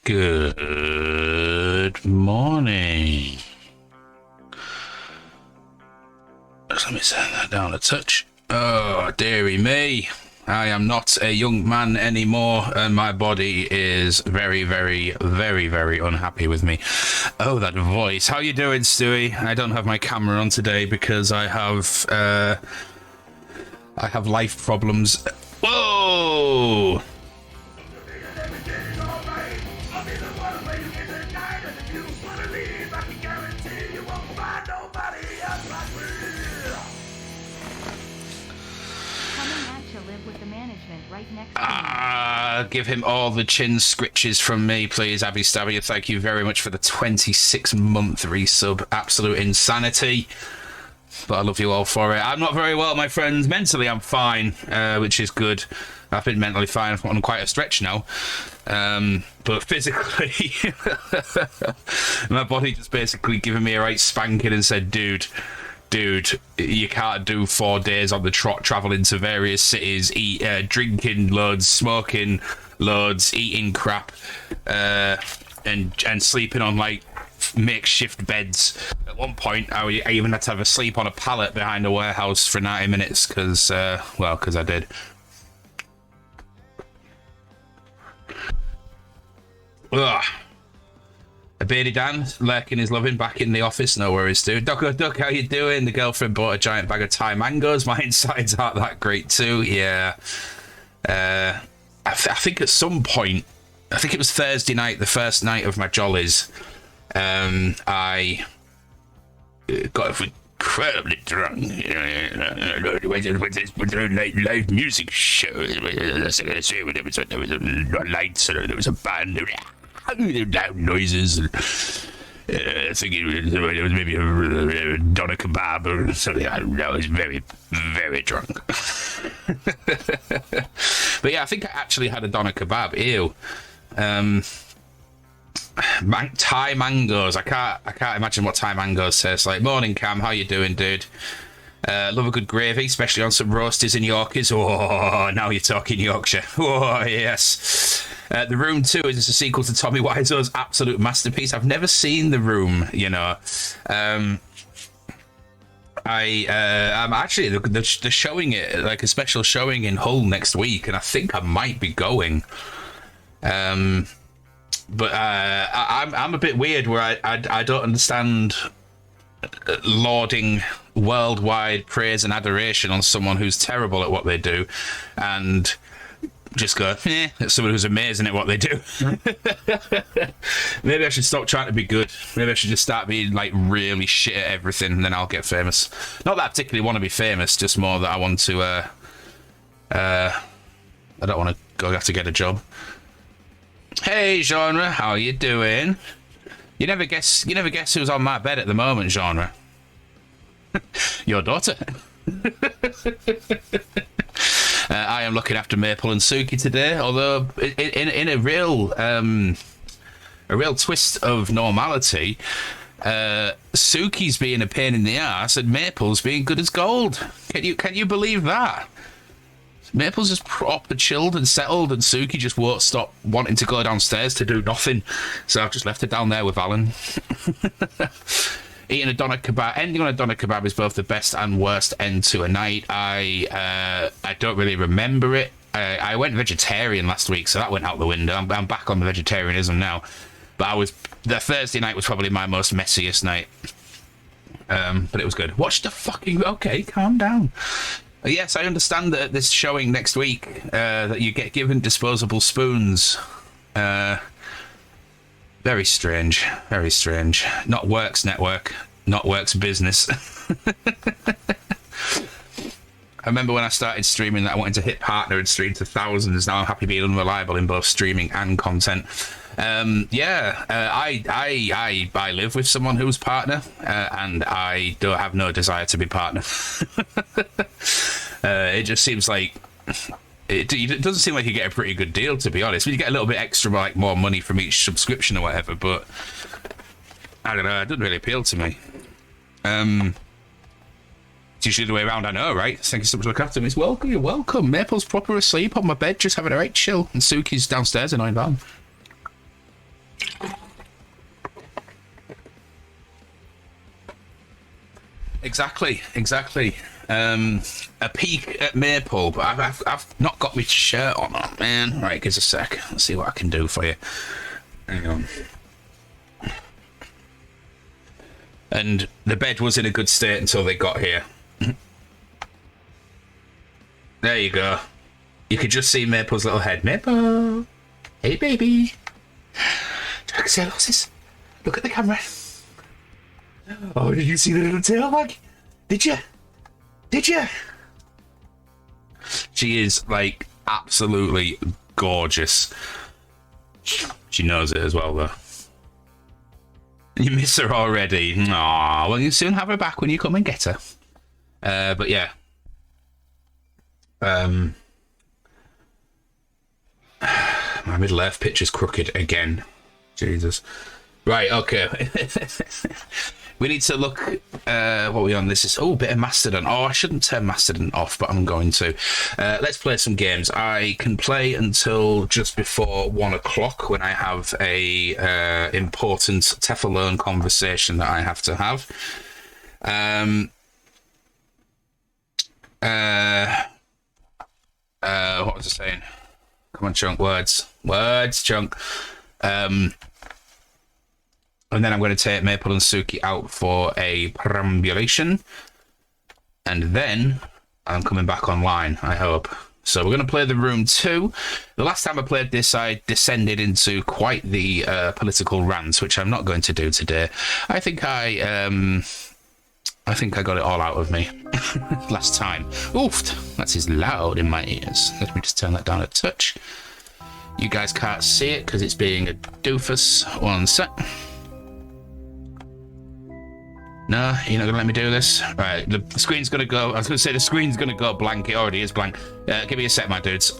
Good morning. Let me set that down a touch. Oh, dearie me. I am not a young man anymore, and my body is very, very, very, very unhappy with me. Oh, that voice. How you doing, Stewie? I don't have my camera on today because I have life problems. Whoa! Give him all the chin scritches from me, please, Abby Stabby. Thank you very much for the 26-month resub. Absolute insanity. But I love you all for it. I'm not very well, my friends. Mentally, I'm fine, which is good. I've been mentally fine on quite a stretch now. But physically, my body just basically giving me a right spanking and said, dude, you can't do 4 days on the trot, traveling to various cities, drinking loads, smoking loads, eating crap, and sleeping on like makeshift beds. At one point, I even had to have a sleep on a pallet behind a warehouse for 90 minutes because I did. Ugh. A beardy Dan, lurking is loving, back in the office, no worries, dude. Duck, how you doing? The girlfriend bought a giant bag of Thai mangoes. My insides aren't that great too, yeah. I think at some point, I think it was Thursday night, the first night of my jollies, I got incredibly drunk. With a live music show. There was lights, there was a band. Loud noises. I think it was maybe a doner kebab or something. I don't know. I was very, very drunk. But yeah, I think I actually had a doner kebab. Ew. Thai mangoes. I can't imagine what Thai mangoes taste like. Morning, Cam. How you doing, dude? Love a good gravy, especially on some roasties and Yorkies. Oh, now you're talking Yorkshire. Oh, yes. The Room 2 is a sequel to Tommy Wiseau's absolute masterpiece. I've never seen The Room, you know. I'm actually they're showing it, like a special showing in Hull next week, and I think I might be going. But I'm a bit weird where I don't understand lauding worldwide praise and adoration on someone who's terrible at what they do, and just go, at someone who's amazing at what they do. Maybe I should stop trying to be good. Maybe I should just start being like really shit at everything, and then I'll get famous. Not that I particularly want to be famous, just more that I want to I don't want to go have to get a job. Hey Genre, how you doing? You never guess who's on my bed at the moment, Genre. Your daughter. I am looking after Maple and Suki today, although in a real twist of normality, Suki's being a pain in the ass and Maple's being good as gold. Can you believe that? Maple's just proper chilled and settled, and Suki just won't stop wanting to go downstairs to do nothing. So I've just left her down there with Alan. Eating a doner kebab, ending on a doner kebab is both the best and worst end to a night. I don't really remember it. I went vegetarian last week, so that went out the window. I'm back on the vegetarianism now. But the Thursday night was probably my most messiest night. But it was good. Watch the fucking... Okay, calm down. Yes, I understand that this showing next week, that you get given disposable spoons. Very strange. Very strange. Not Works Network. Not Works Business. I remember when I started streaming that I wanted to hit partner and stream to thousands. Now I'm happy being unreliable in both streaming and content. I live with someone who's partner, and I don't have no desire to be partner. It just seems like it doesn't seem like you get a pretty good deal, to be honest. You get a little bit extra, like more money from each subscription or whatever, but I don't know. It doesn't really appeal to me. It's usually the way around, I know, right? Thank you so much for looking after me. It's welcome. You're welcome. Maple's proper asleep on my bed, just having a right chill, and Suki's downstairs annoying Val. Exactly, exactly. A peek at Maple, but I've not got my shirt on, oh, man. Right, give us a sec. Let's see what I can do for you. Hang on. And the bed was in a good state until they got here. There you go. You could just see Maple's little head. Maple! Hey, baby! Draxelosis, look at the camera. Oh, did you see the little tail wag? Did you? Did you? She is, like, absolutely gorgeous. She knows it as well, though. You miss her already? Aww, well, you'll soon have her back when you come and get her. But yeah. My middle earth picture's crooked again. Jesus. Right, okay. We need to look, what are we on? This is, oh, bit of Mastodon. Oh, I shouldn't turn Mastodon off, but I'm going to. Let's play some games. I can play until just before 1 o'clock when I have a important Tefalone conversation that I have to have. What was I saying? Come on, Chunk, words. Words, Chunk. And then I'm going to take Maple and Suki out for a perambulation. And then I'm coming back online, I hope. So we're going to play The Room 2. The last time I played this, I descended into quite the political rant, which I'm not going to do today. I think I got it all out of me last time. Oof, that is loud in my ears. Let me just turn that down a touch. You guys can't see it because it's being a doofus. One sec. No, you're not going to let me do this? Right, the screen's going to go... I was going to say the screen's going to go blank. It already is blank. Give me a sec, my dudes.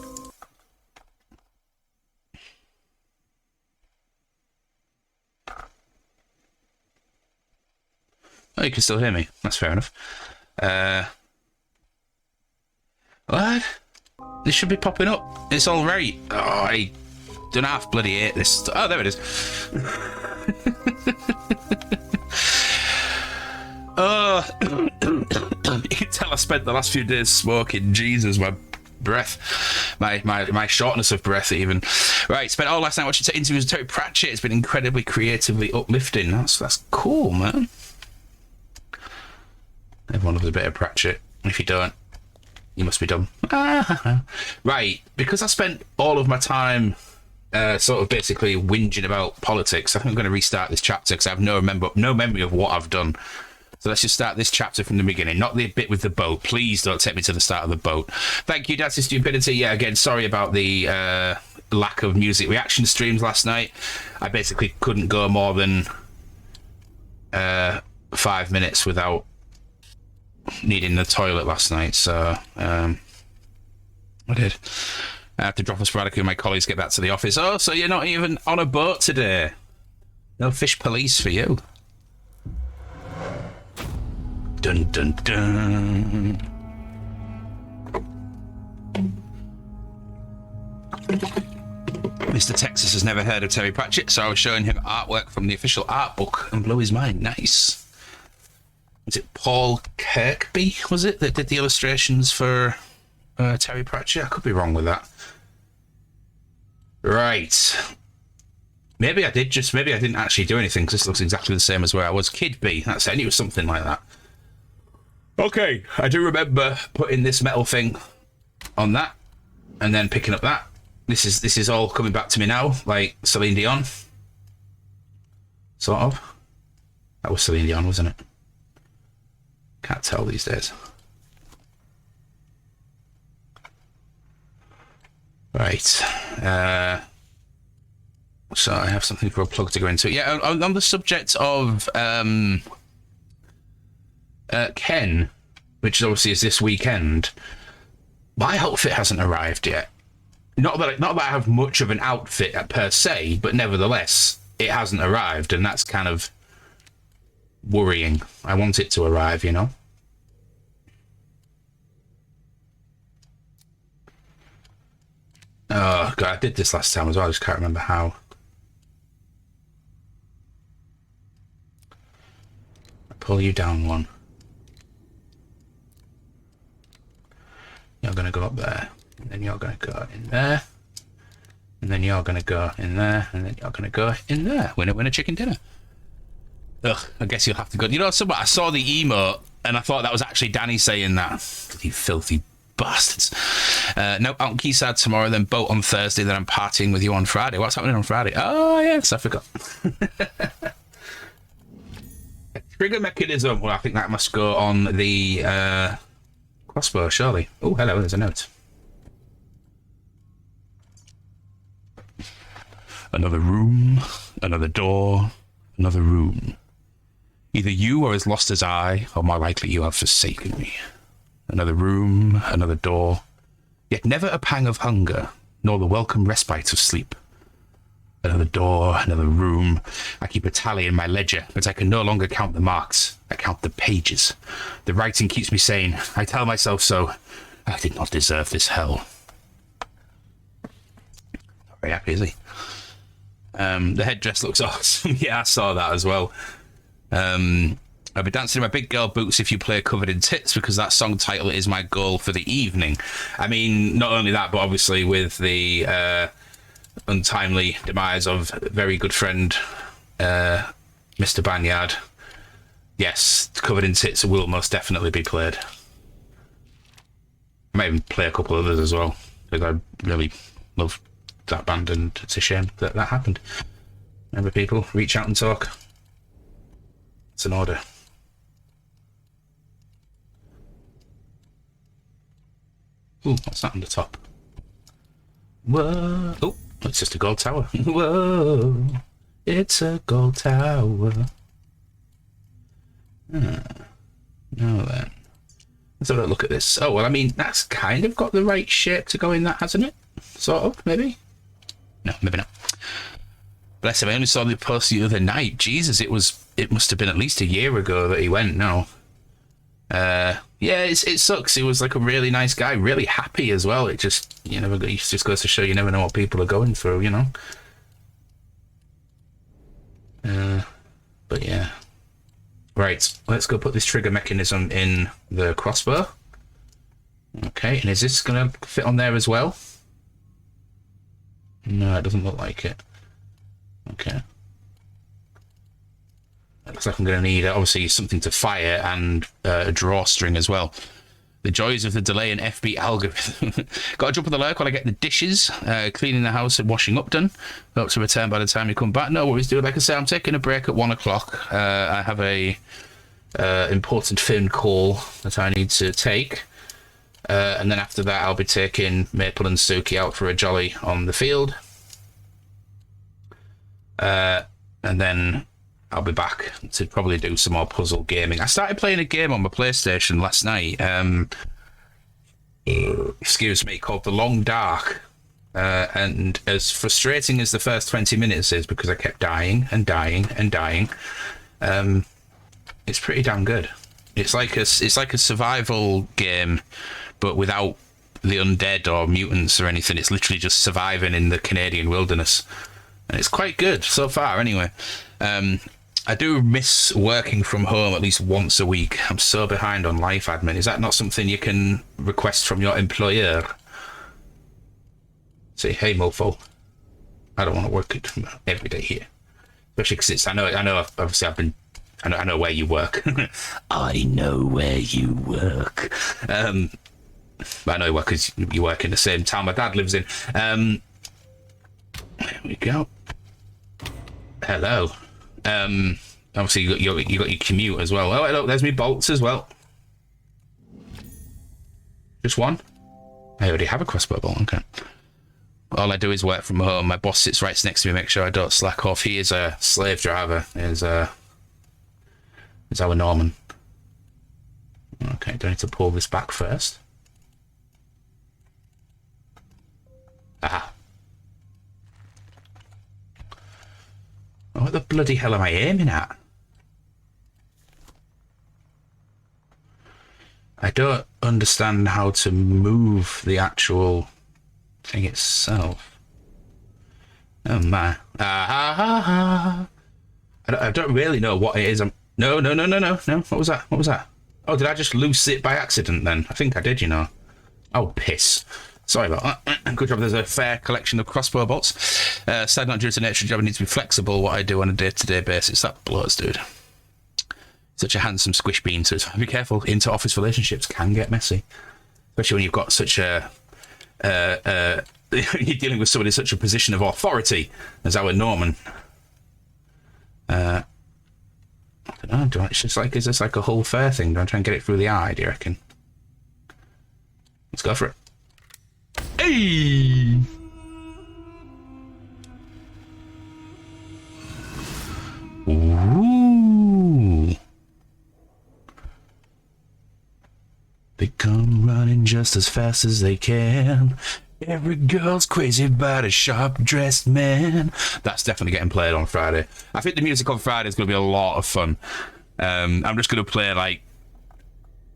Oh, you can still hear me. That's fair enough. What? This should be popping up. It's all right. Oh, I don't half bloody hate this. Oh, there it is. Oh, you can tell I spent the last few days smoking. Jesus, my breath, my shortness of breath even. Right, spent all last night watching interviews with Terry Pratchett. It's been incredibly creatively uplifting. That's cool, man. Everyone loves a bit of Pratchett. If you don't, you must be dumb. Right, because I spent all of my time sort of basically whinging about politics, I think I'm going to restart this chapter because I have no memory of what I've done. So let's just start this chapter from the beginning, not the bit with the boat. Please don't take me to the start of the boat. Thank you, Dad's Stupidity. Yeah, again, sorry about the lack of music reaction streams last night. I basically couldn't go more than 5 minutes without needing the toilet last night, so I did. I have to drop a sporadically when my colleagues get back to the office. Oh, so you're not even on a boat today? No fish police for you. Dun dun dun. Mr. Texas has never heard of Terry Pratchett, so I was showing him artwork from the official art book and blew his mind. Nice. Was it Paul Kirkby, was it, that did the illustrations for Terry Pratchett? I could be wrong with that. Right. Maybe I didn't actually do anything, because this looks exactly the same as where I was. Kid B, that's it. I knew it was something like that. Okay, I do remember putting this metal thing on that, and then picking up that. This is all coming back to me now, like Celine Dion. Sort of. That was Celine Dion, wasn't it? Can't tell these days. Right. So I have something for a plug to go into. Yeah, on the subject of Ken, which obviously is this weekend, my outfit hasn't arrived yet. Not that I have much of an outfit per se, but nevertheless, it hasn't arrived, and that's kind of worrying. I want it to arrive, you know? Oh, God, I did this last time as well. I just can't remember how. pull you down one. You're going to go up there. And then you're going to go in there. And then you're going to go in there. And then you're going to go in there. Winner, winner, chicken dinner. Ugh, I guess you'll have to go. You know, I saw the emote and I thought that was actually Danny saying that. You filthy bastards. No, out in Quayside tomorrow, then boat on Thursday, then I'm partying with you on Friday. What's happening on Friday? Oh, yes, I forgot. A trigger mechanism. Well, I think that must go on the crossbow, surely. Oh, hello, there's a note. Another room, another door, another room. Either you are as lost as I, or more likely you have forsaken me. Another room, another door, yet never a pang of hunger, nor the welcome respite of sleep. Another door, another room. I keep a tally in my ledger, but I can no longer count the marks. I count the pages. The writing keeps me sane. I tell myself so. I did not deserve this hell. Not very happy, is he? The headdress looks awesome. Yeah, I saw that as well. I'll be dancing in my big girl boots if you play Covered in Tits, because that song title is my goal for the evening. I mean, not only that, but obviously with the untimely demise of a very good friend, Mr. Banyard, yes, Covered in Tits will most definitely be played. I might even play a couple others as well, because I really love that band, and it's a shame that that happened. Remember, people, reach out and talk. It's an order. Ooh, what's that on the top? Whoa. Oh, it's just a gold tower. Whoa, it's a gold tower. No then. Let's have a look at this. Oh, well, I mean, that's kind of got the right shape to go in that, hasn't it? Sort of, maybe? No, maybe not. Bless him, I only saw the post the other night. Jesus, it must have been at least a year ago that he went now. Yeah, it sucks. He was like a really nice guy, really happy as well. It just, it just goes to show you never know what people are going through, you know? But yeah. Right, let's go put this trigger mechanism in the crossbow. Okay, and is this going to fit on there as well? No, it doesn't look like it. Okay. Looks like I'm going to need, obviously, something to fire and a drawstring as well. The joys of the delay in FB algorithm. Got to jump on the lurk while I get the dishes, cleaning the house and washing up done. Hope to return by the time you come back. No worries, dude. Like I say, I'm taking a break at 1 o'clock. I have a important phone call that I need to take. And then after that, I'll be taking Maple and Suki out for a jolly on the field. And then I'll be back to probably do some more puzzle gaming. I started playing a game on my PlayStation last night. Excuse me, called The Long Dark. And as frustrating as the first 20 minutes is, because I kept dying and dying and dying, it's pretty damn good. It's like a survival game, but without the undead or mutants or anything. It's literally just surviving in the Canadian wilderness. And it's quite good so far, anyway. I do miss working from home at least once a week. I'm so behind on life admin. Is that not something you can request from your employer? Say, hey, mofo, I don't want to work every day here. Especially because I know, obviously I know where you work. I know where you work. But I know because you work in the same town my dad lives in. There we go. Hello. Obviously you got your commute as well. Oh, look, there's me bolts as well. Just one? I already have a crossbow bolt. Okay. All I do is work from home. My boss sits right next to me, make sure I don't slack off. He is a slave driver. Is our Norman. Okay, do I need to pull this back first? Aha. What the bloody hell am I aiming at? I don't understand how to move the actual thing itself. Oh my. I don't really know what it is No, no, no, no, no, no. What was that? What was that? Oh, did I just loose it by accident then? I think I did, you know. Oh, piss. Sorry about that. Good job there's a fair collection of crossbow bolts. Sad not due to nature job, I need to be flexible what I do on a day-to-day basis. That blows, dude. Such a handsome squish bean, so be careful. Inter-office relationships can get messy. Especially when you've got such a... you're dealing with somebody in such a position of authority as our Norman. I don't know, it's just like, is this like a whole fair thing? Do I try and get it through the eye, do you reckon? Let's go for it. Hey! Ooh. They come running just as fast as they can. Every girl's crazy about a sharp-dressed man. That's definitely getting played on Friday. I think the music on Friday is going to be a lot of fun. I'm just going to play, like,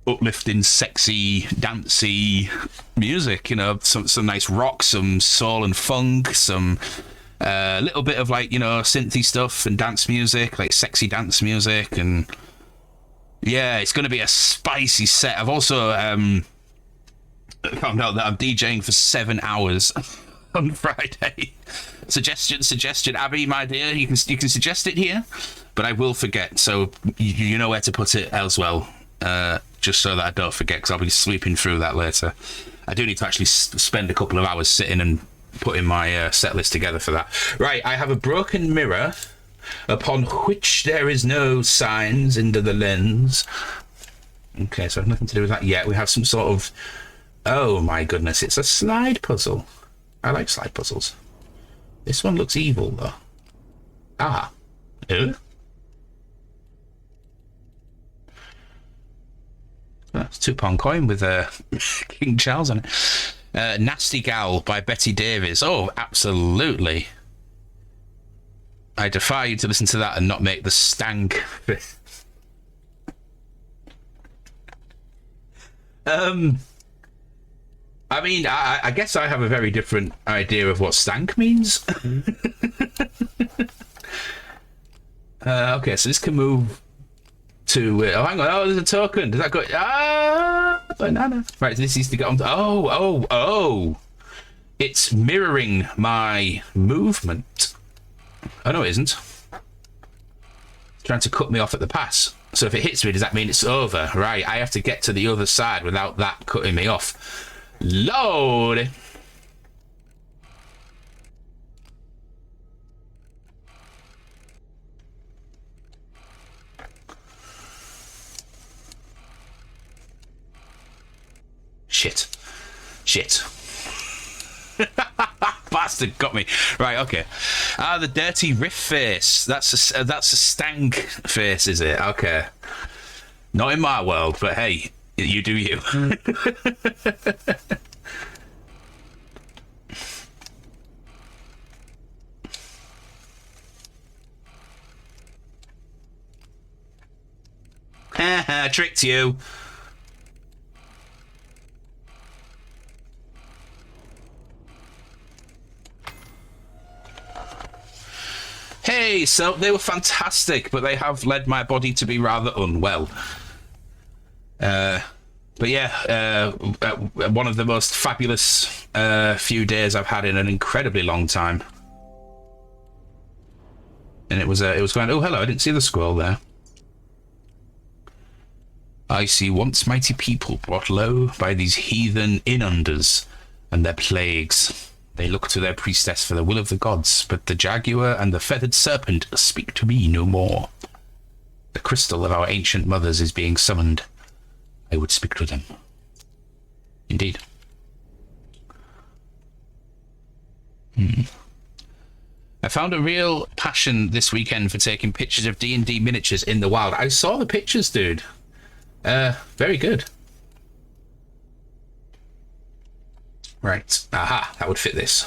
uplifting, sexy, dancey music. You know, some nice rock, some soul and funk, some little bit of, like, you know, synthy stuff and dance music, like sexy dance music. And, yeah, it's going to be a spicy set. I've also... found out that I'm DJing for 7 hours on Friday. Suggestion, Abby, my dear, you can suggest it here, but I will forget. So you know where to put it as well, just so that I don't forget, because I'll be sweeping through that later. I do need to actually spend a couple of hours sitting and putting my set list together for that. Right, I have a broken mirror upon which there is no signs into the lens. Okay, so I have nothing to do with that yet. We have some sort of... Oh my goodness, it's a slide puzzle. I like slide puzzles. This one looks evil, though. Ah. That's a £2 coin with King Charles on it. Nasty Gal by Betty Davies. Oh, absolutely. I defy you to listen to that and not make the stank. I mean, I guess I have a very different idea of what stank means. Okay, so this can move to... oh, hang on. Oh, there's a token. Does that go... Ah! Banana. Right, this needs to get on... Oh! It's mirroring my movement. Oh, no, it isn't. It's trying to cut me off at the pass. So if it hits me, does that mean it's over? Right, I have to get to the other side without that cutting me off. Lord. Shit. Bastard got me. Right, okay. The dirty riff face. That's a stank face, is it? Okay. Not in my world, but hey, you do you. Tricked you. Hey, so they were fantastic, but they have led my body to be rather unwell. But yeah, one of the most fabulous few days I've had in an incredibly long time. And it was going, oh, hello, I didn't see the scroll there. I see once mighty people brought low by these heathen inunders and their plagues. They look to their priestess for the will of the gods, but the jaguar and the feathered serpent speak to me no more. The crystal of our ancient mothers is being summoned. I would speak to them. Indeed. I found a real passion this weekend for taking pictures of D&D miniatures in the wild. I saw the pictures, dude. Very good. Right. Aha, that would fit this.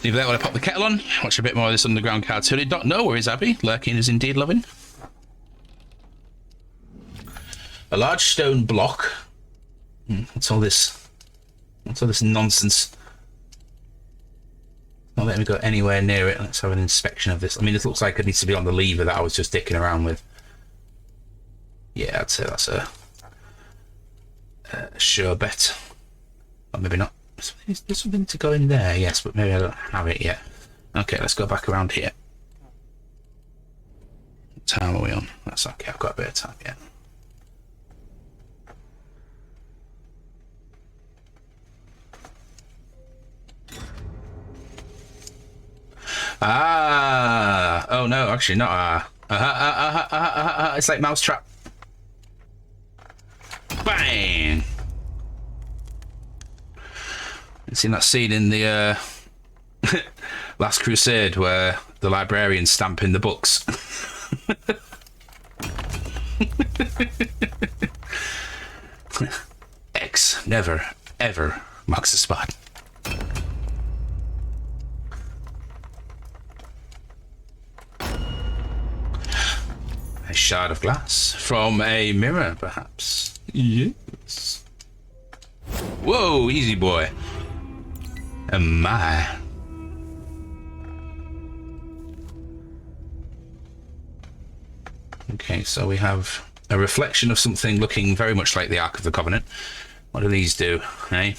Leave that while I pop the kettle on. Watch a bit more of this underground cartoon. No worries, Abby. Lurking is indeed loving. A large stone block. What's all this What's all this nonsense? Not letting me go anywhere near it. Let's have an inspection of this. I mean, it looks like it needs to be on the lever that I was just dicking around with. Yeah, I'd say that's a sure bet. Or maybe not. There's something to go in there, yes, but maybe I don't have it yet. Okay, let's go back around here. What time are we on? That's okay, I've got a bit of time yet. Ah! Oh no, actually not it's like mousetrap. Bang! You seen that scene in the Last Crusade where the librarian's stamping the books? X never, ever marks a spot. A shard of glass from a mirror, perhaps. Yes. Whoa, easy boy. My. Okay, so we have a reflection of something looking very much like the Ark of the Covenant. What do these do, eh?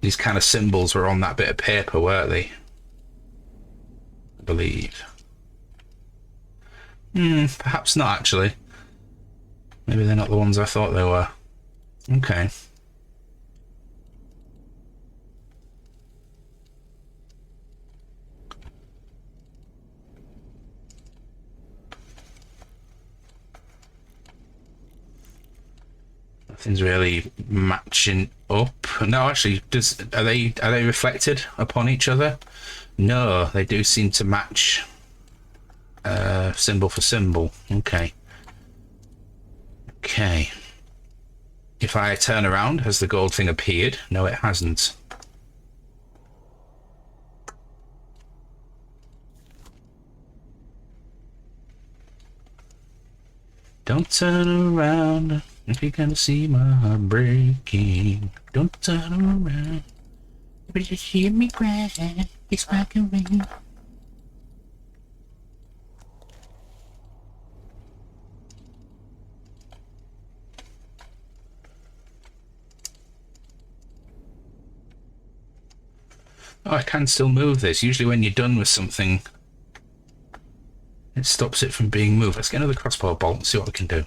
These kind of symbols were on that bit of paper, weren't they? I believe. Perhaps not, actually. Maybe they're not the ones I thought they were. Okay. Nothing's really matching up. No, actually, are they reflected upon each other? No, they do seem to match symbol for symbol. Okay. Okay. If I turn around, has the gold thing appeared? No, it hasn't. Don't turn around if you're gonna see my heart breaking. Don't turn around. But just hear me cry. It's like a rain. Oh, I can still move this. Usually when you're done with something, it stops it from being moved. Let's get another crossbow bolt and see what we can do.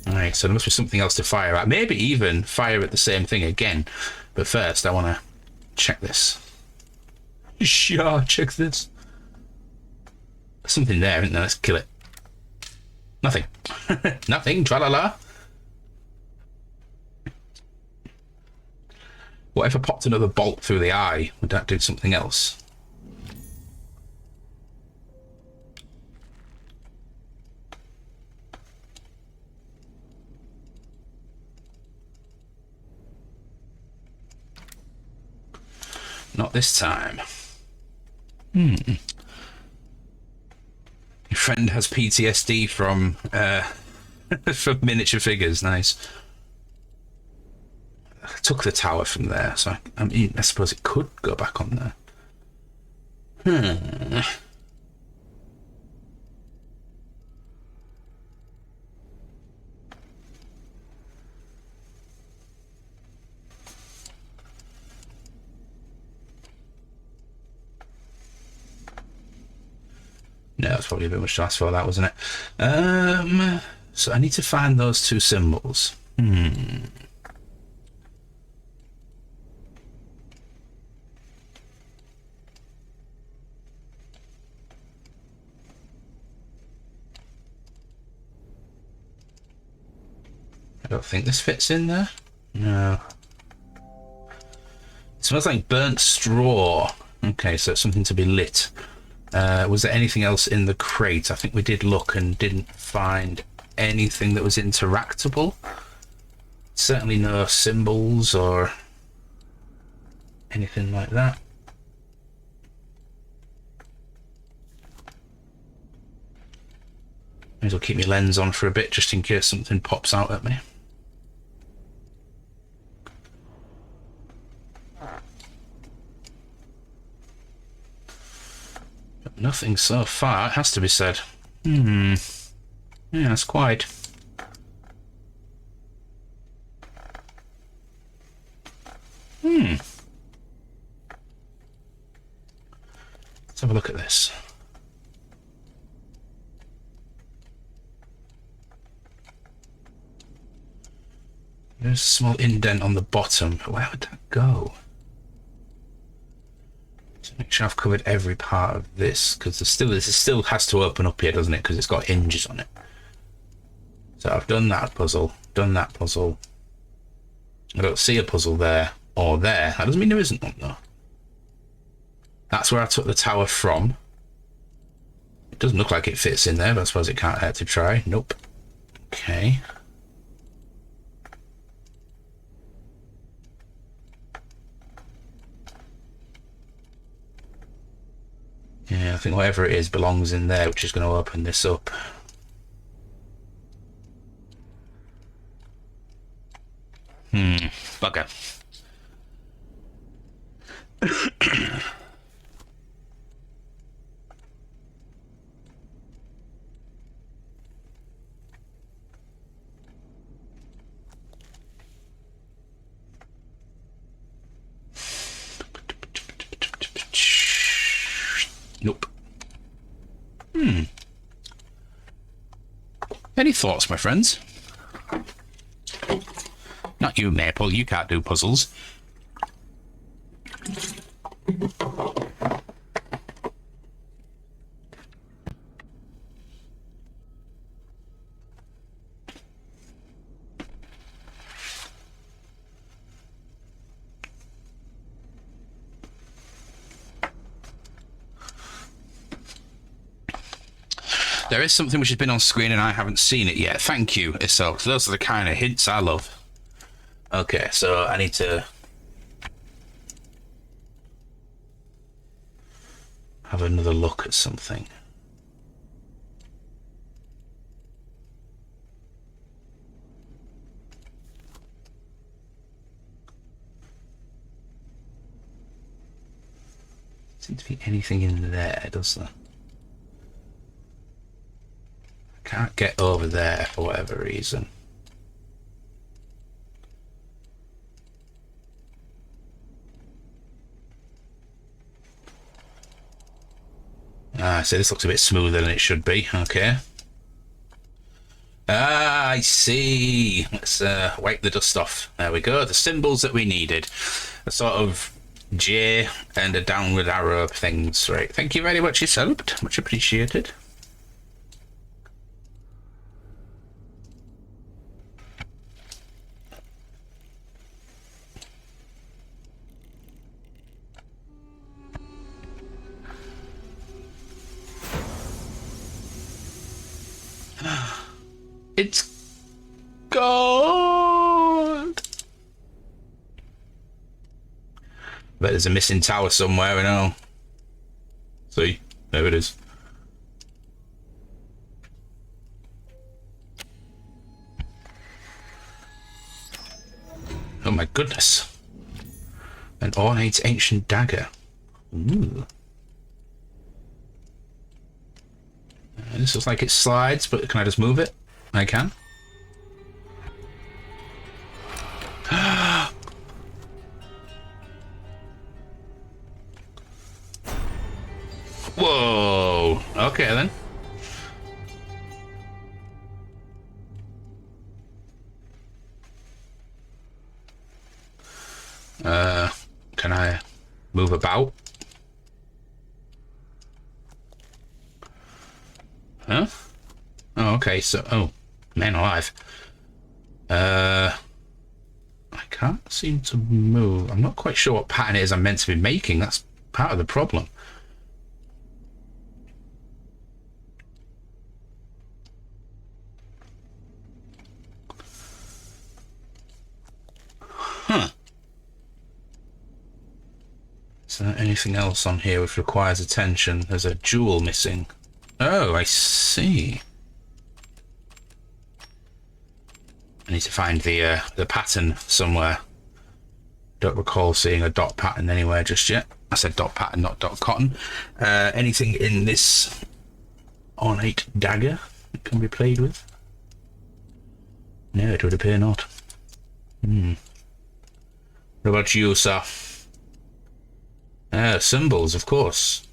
Alright, so there must be something else to fire at. Maybe even fire at the same thing again. But first, I want to check this. Sure, check this. There's something there, isn't there? Let's kill it. Nothing. Nothing, tra-la-la. What if I popped another bolt through the eye? Would that do something else? Not this time. Your friend has PTSD from from miniature figures. Nice. I took the tower from there, so I mean, I suppose it could go back on there. No, it's probably a bit much to ask for that, wasn't it? So I need to find those two symbols. I don't think this fits in there. No. It smells like burnt straw. Okay, so it's something to be lit. Was there anything else in the crate? I think we did look and didn't find anything that was interactable. Certainly no symbols or anything like that. May as well keep my lens on for a bit just in case something pops out at me. Nothing so far, it has to be said. Yeah, that's quite. Let's have a look at this. There's a small indent on the bottom, but where would that go? To make sure I've covered every part of this, because this still has to open up here, doesn't it? Because it's got hinges on it. So I've done that puzzle, done that puzzle. I don't see a puzzle there or there. That doesn't mean there isn't one though. That's where I took the tower from. It doesn't look like it fits in there, but I suppose it can't hurt to try. Nope. Okay. Yeah, I think whatever it is belongs in there, which is going to open this up. Bugger. Nope. Any thoughts, my friends? Not you, Maple. You can't do puzzles. There is something which has been on screen and I haven't seen it yet. Thank you, Isel. Those are the kind of hints I love. Okay, so I need to have another look at something. Seems to be anything in there, does there? Can't get over there for whatever reason. Ah, so this looks a bit smoother than it should be. Okay. Ah, I see. Let's wipe the dust off. There we go. The symbols that we needed. A sort of J and a downward arrow things. Right. Thank you very much, Isolde. Much appreciated. It's gone. But there's a missing tower somewhere, I know. See? There it is. Oh my goodness. An ornate ancient dagger. Ooh. This looks like it slides, but can I just move it? I can. Whoa. Okay then. Can I move about? Huh? Oh, okay, so... Oh, man alive. I can't seem to move. I'm not quite sure what pattern it is I'm meant to be making. That's part of the problem. Huh. Is there anything else on here which requires attention? There's a jewel missing. Oh, I see. I need to find the pattern somewhere. Don't recall seeing a dot pattern anywhere just yet. I said dot pattern, not dot cotton. Anything in this ornate dagger that can be played with? No, it would appear not. What about you, sir? Symbols, of course.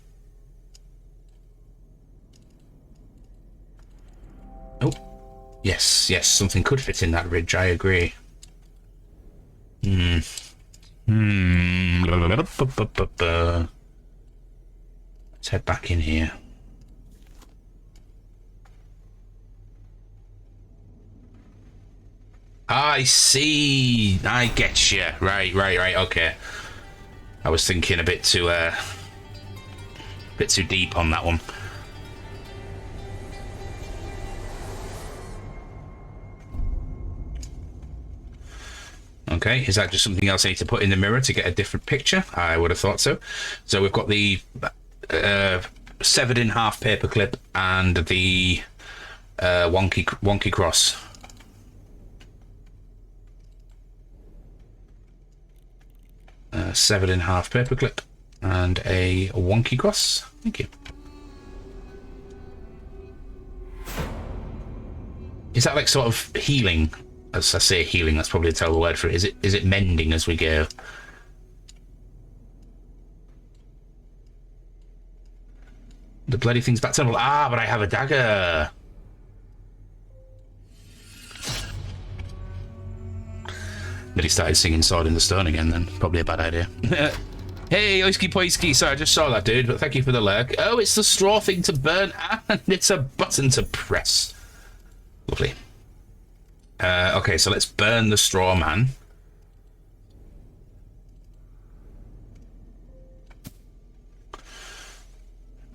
Oh, yes, something could fit in that ridge, I agree. Let's head back in here. I see. I get you. Right. Okay. I was thinking a bit too deep on that one. Okay, is that just something else I need to put in the mirror to get a different picture? I would have thought so. So we've got the severed in half paperclip and the wonky cross. Severed in half paperclip and a wonky cross. Thank you. Is that like sort of healing? As I say healing, that's probably a terrible word for it. Is it mending as we go? The bloody thing's back to normal. Ah, but I have a dagger. But he started singing Sword in the Stone again then. Probably a bad idea. Hey, oisky poisky. Sorry, I just saw that, dude, but thank you for the lurk. Oh, it's the straw thing to burn, and it's a button to press. Lovely. Okay, so let's burn the straw man.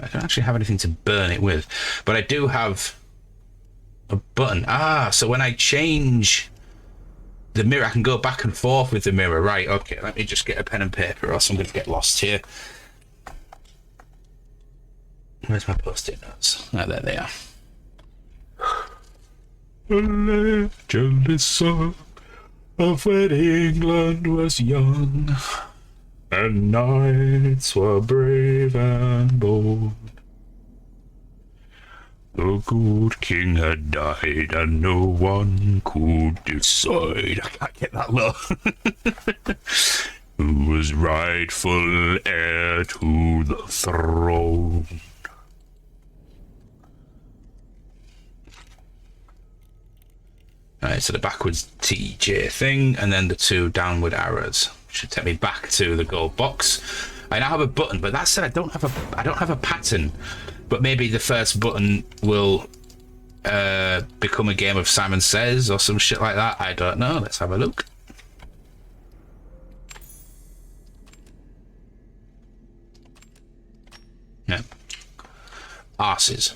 I don't actually have anything to burn it with, but I do have a button. Ah, so when I change the mirror, I can go back and forth with the mirror. Right, okay, let me just get a pen and paper or else I'm going to get lost here. Where's my post-it notes? Oh, there they are. A legend is sung of when England was young, and knights were brave and bold. The good king had died, and no one could decide. I can't get that low. Who was rightful heir to the throne? Alright, so the backwards TJ thing, and then the two downward arrows. Should take me back to the gold box. I now have a button, but that said, I don't have a pattern. But maybe the first button will become a game of Simon Says or some shit like that. I don't know. Let's have a look. Yeah. Arses.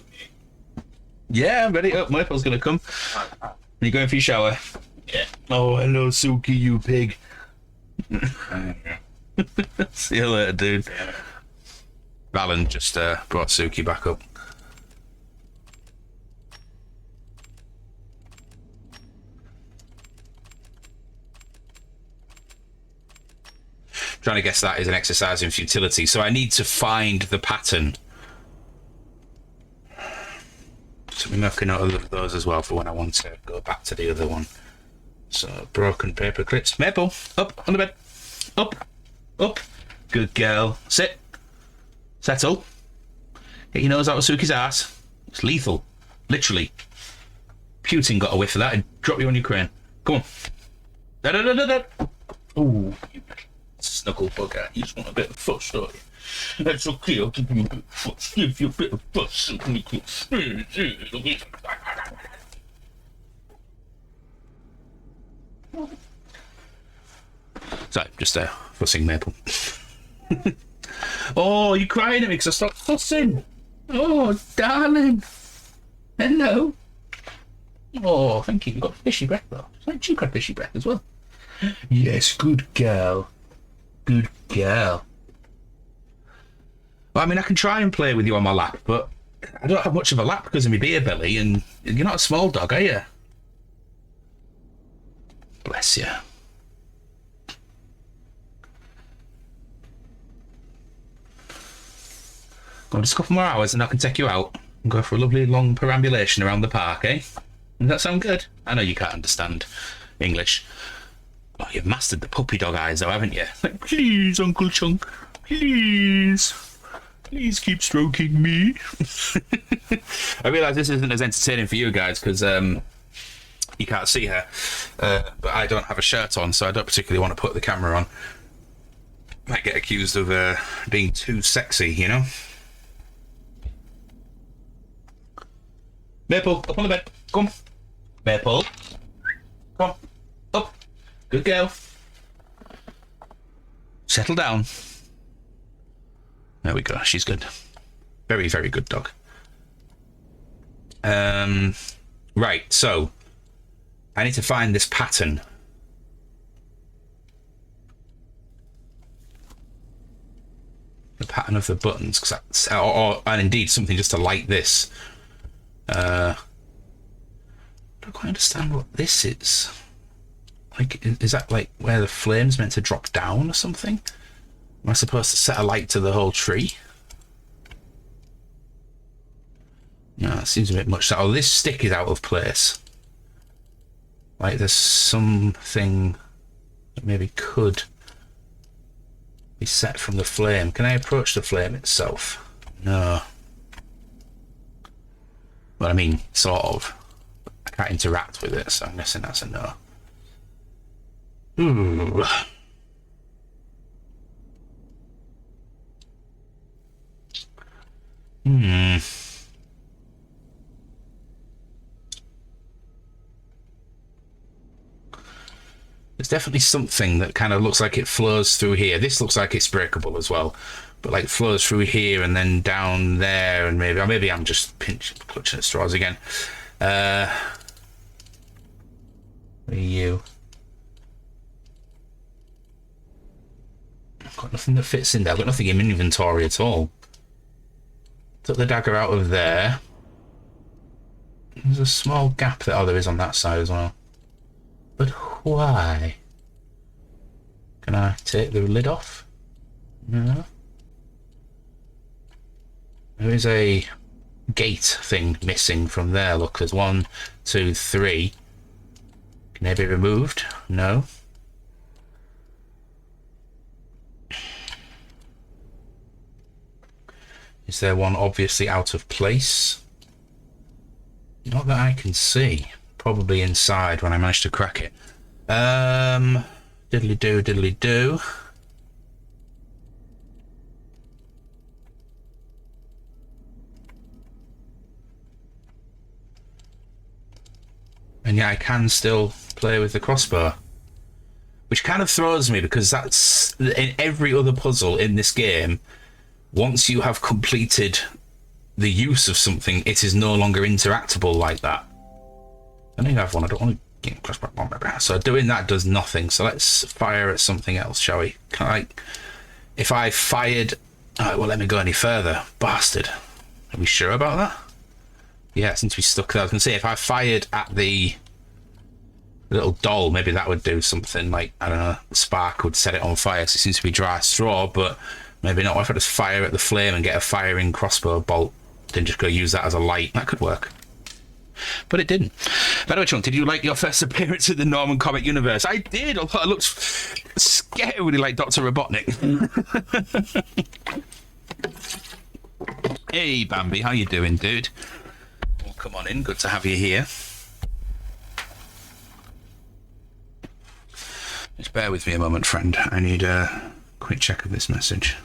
Yeah, I'm ready. Oh, Murple's gonna come. Are you going for your shower? Yeah. Oh, hello, Suki, you pig. See you later, dude. Yeah. Valen just brought Suki back up. Trying to guess that is an exercise in futility, so I need to find the pattern. So I'm making note of those as well for when I want to go back to the other one. So, broken paper clips. Maple, up on the bed. Up. Good girl. Sit. Settle. Get your nose out of Suki's ass. It's lethal. Literally. Putin got a whiff of that and drop you on your crane. Come on. Da-da-da-da-da. Ooh, you snuggle bugger. You just want a bit of fuss, don't you? That's okay, I'll give you a bit of fuss. Give you a bit of fuss. Sorry, just fussing Maple. Oh, you're crying at me because I stopped fussing. Oh, darling. Hello. Oh, thank you. You've got fishy breath, though. It's like you got fishy breath as well. Yes, good girl. Good girl. Well, I mean, I can try and play with you on my lap, but I don't have much of a lap because of my beer belly, and you're not a small dog, are you? Bless you. Go just a couple more hours and I can take you out and go for a lovely long perambulation around the park, eh? Does that sound good? I know you can't understand English. Oh, you've mastered the puppy dog eyes though, haven't you? Like, please, Uncle Chunk, please. Please keep stroking me. I realise this isn't as entertaining for you guys because you can't see her. But I don't have a shirt on, so I don't particularly want to put the camera on. Might get accused of being too sexy, you know? Maple, up on the bed. Come. Maple. Come on. Up. Good girl. Settle down. There we go. She's good. Very, very good dog. Right, so I need to find this pattern. The pattern of the buttons, cause that's, and indeed something just to light this. I don't quite understand what this is. Like, is that like where the flame's meant to drop down or something? Am I supposed to set a light to the whole tree? No, it seems a bit much. Oh, this stick is out of place. Like there's something that maybe could be set from the flame. Can I approach the flame itself? No. Well, I mean, sort of. I can't interact with it, so I'm guessing that's a no. Ooh. There's definitely something that kind of looks like it flows through here. This looks like it's breakable as well, but like flows through here and then down there, and maybe I'm just clutching at straws again. Where are you? I've got nothing that fits in there. I've got nothing in my inventory at all. Took the dagger out of there. There's a small gap that there is on that side as well. But why? Can I take the lid off? No. There is a gate thing missing from there. Look, there's 1, 2, 3. Can they be removed? No. Is there one obviously out of place? Not that I can see. Probably inside when I managed to crack it. Diddly do, diddly do. And yet I can still play with the crossbow. Which kind of throws me because that's in every other puzzle in this game. Once you have completed the use of something, it is no longer interactable like that. I know you have one. I don't want to get crossbow bomb. So doing that does nothing. So let's fire at something else, shall we? Can I? If I fired, oh, it won't let me go any further. Bastard. Are we sure about that? Yeah, since we stuck there. I was gonna say if I fired at the little doll, maybe that would do something. Like I don't know, spark would set it on fire. So it seems to be dry straw, but maybe not. What if I just fire at the flame and get a firing crossbow bolt? Then just go use that as a light. That could work. But it didn't. By the way, Chunk, did you like your first appearance in the Norman comic universe? I did. I thought it looked scarily like Dr. Robotnik. Hey, Bambi, how you doing, dude? Well, come on in. Good to have you here. Just bear with me a moment, friend. I need a quick check of this message.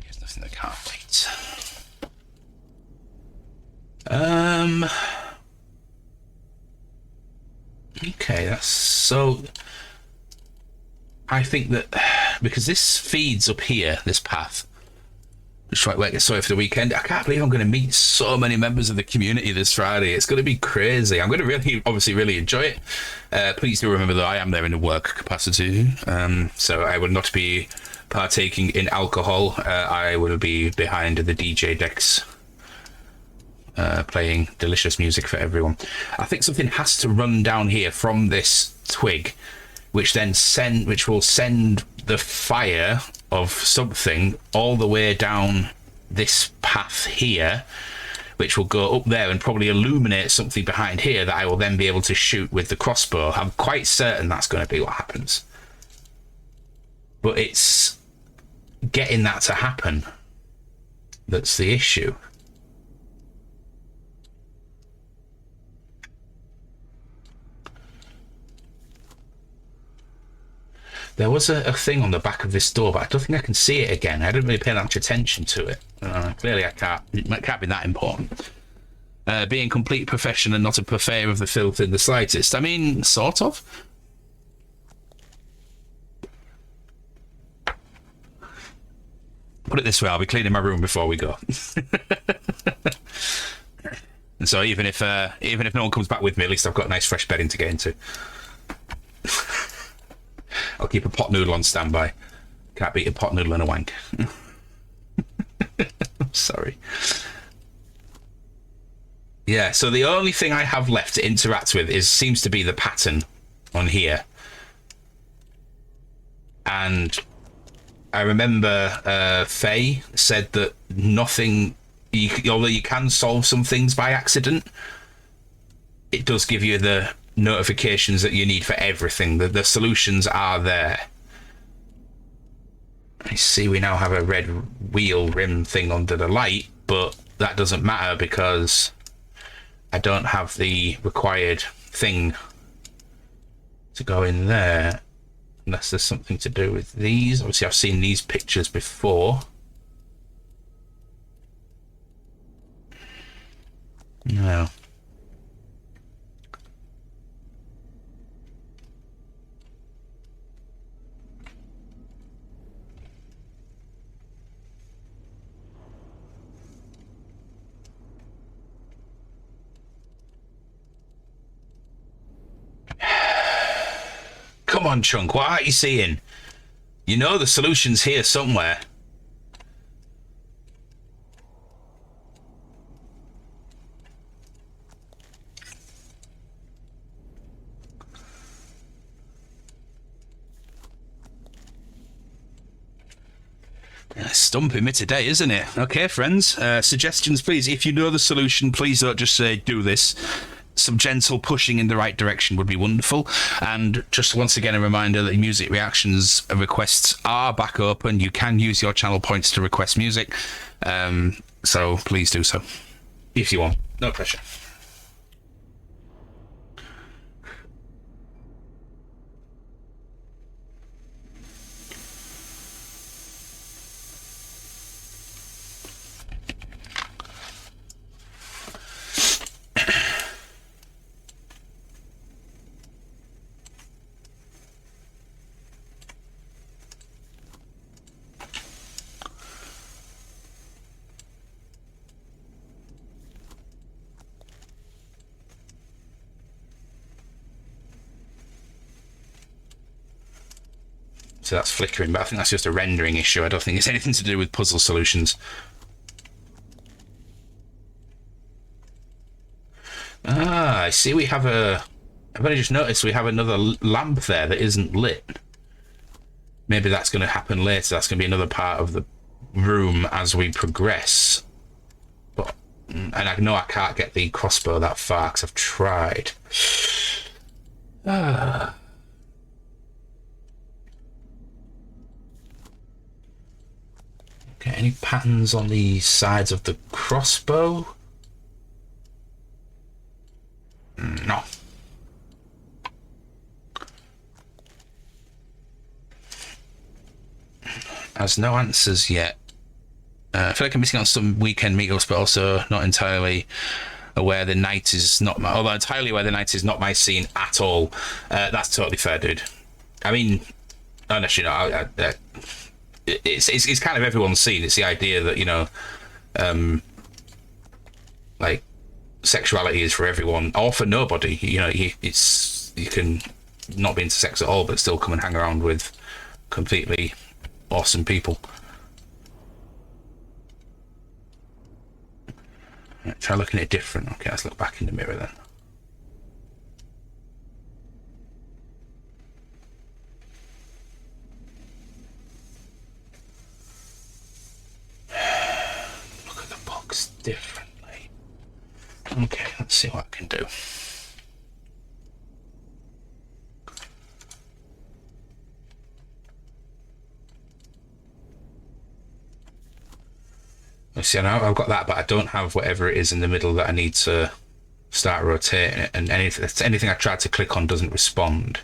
There's nothing that can't wait. Okay, that's so. I think that because this feeds up here, this path. Just right, wait, sorry for the weekend. I can't believe I'm going to meet so many members of the community this Friday. It's going to be crazy. I'm going to really enjoy it. Please do remember that I am there in a work capacity, so I will not be partaking in alcohol. I will be behind the DJ decks, playing delicious music for everyone. I think something has to run down here from this twig which will send the fire of something all the way down this path here, which will go up there and probably illuminate something behind here that I will then be able to shoot with the crossbow. I'm quite certain that's going to be what happens. But it's getting that to happen that's the issue. There was a thing on the back of this door, but I don't think I can see it again. I didn't really pay that much attention to it. Clearly, I can't. It can't be that important. Being complete profession and not a purveyor of the filth in the slightest. I mean, sort of. Put it this way, I'll be cleaning my room before we go. And so even if no one comes back with me, at least I've got a nice fresh bedding to get into. I'll keep a pot noodle on standby. Can't beat a pot noodle and a wank. I'm sorry. Yeah, so the only thing I have left to interact with seems to be the pattern on here. And I remember Faye said that nothing, although you can solve some things by accident, it does give you the notifications that you need for everything. The solutions are there. I see we now have a red wheel rim thing under the light, but that doesn't matter because I don't have the required thing to go in there, unless there's something to do with these. Obviously I've seen these pictures before. No. Come on, Chunk, what aren't you seeing? You know the solution's here somewhere. Stumping me today, isn't it? Okay, friends, suggestions, please. If you know the solution, please don't just say, do this. Some gentle pushing in the right direction would be wonderful. And just once again, a reminder that music reactions requests are back open. You can use your channel points to request music. So please do so if you want. No pressure. So that's flickering, but I think that's just a rendering issue. I don't think it's anything to do with puzzle solutions. Ah, I see we have I've only just noticed we have another lamp there that isn't lit. Maybe that's going to happen later. That's going to be another part of the room as we progress. But, and I know I can't get the crossbow that far because I've tried. Ah. Okay, any patterns on the sides of the crossbow? No. Has no answers yet. I feel like I'm missing on some weekend meetups, but also not entirely aware the night is not my... Although entirely aware the night is not my scene at all. That's totally fair, dude. I mean, unless, you know, it's kind of everyone's scene. It's the idea that, you know, like, sexuality is for everyone or for nobody. You know, you can not be into sex at all but still come and hang around with completely awesome people. Right, try looking at it different. Okay, let's look back in the mirror then. differently. Okay, let's see what I can do. See, now I've got that, but I don't have whatever it is in the middle that I need to start rotating it, and anything I try to click on doesn't respond.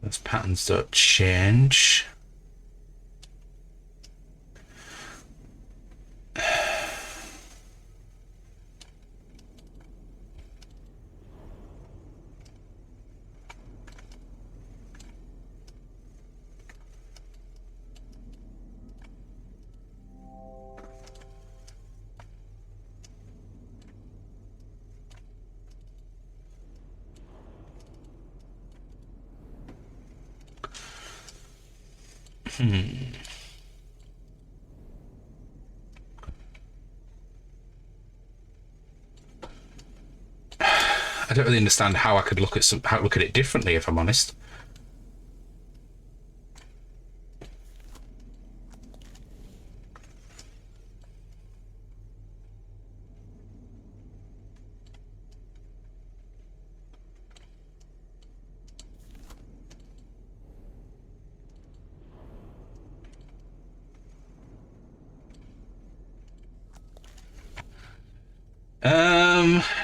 Those patterns don't change. I don't really understand how I could look at it differently, if I'm honest.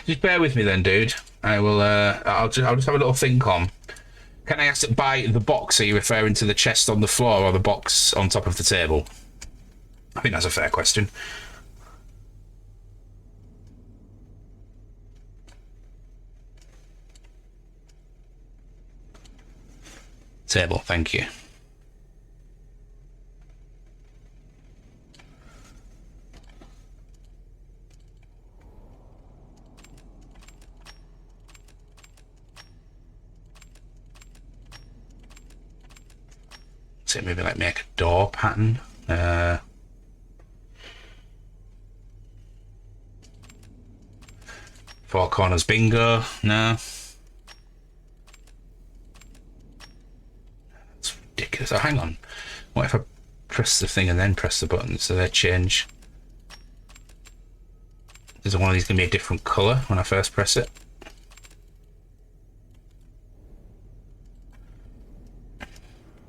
Just bear with me then, dude. I will. I'll just have a little think on. Can I ask it by the box? Are you referring to the chest on the floor or the box on top of the table? I think that's a fair question. Table, thank you. So maybe like make a door pattern. Four corners bingo. No. That's ridiculous. Oh, hang on. What if I press the thing and then press the button so they change? Is one of these going to be a different colour when I first press it?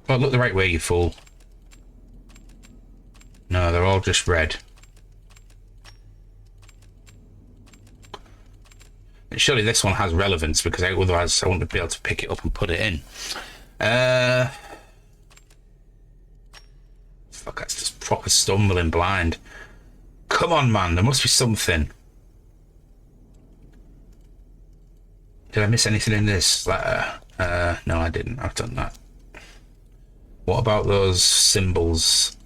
Well, look the right way, you fool. No, they're all just red. And surely this one has relevance, because otherwise I wouldn't be able to pick it up and put it in. Fuck, that's just proper stumbling blind. Come on, man, there must be something. Did I miss anything in this letter? No, I didn't. I've done that. What about those symbols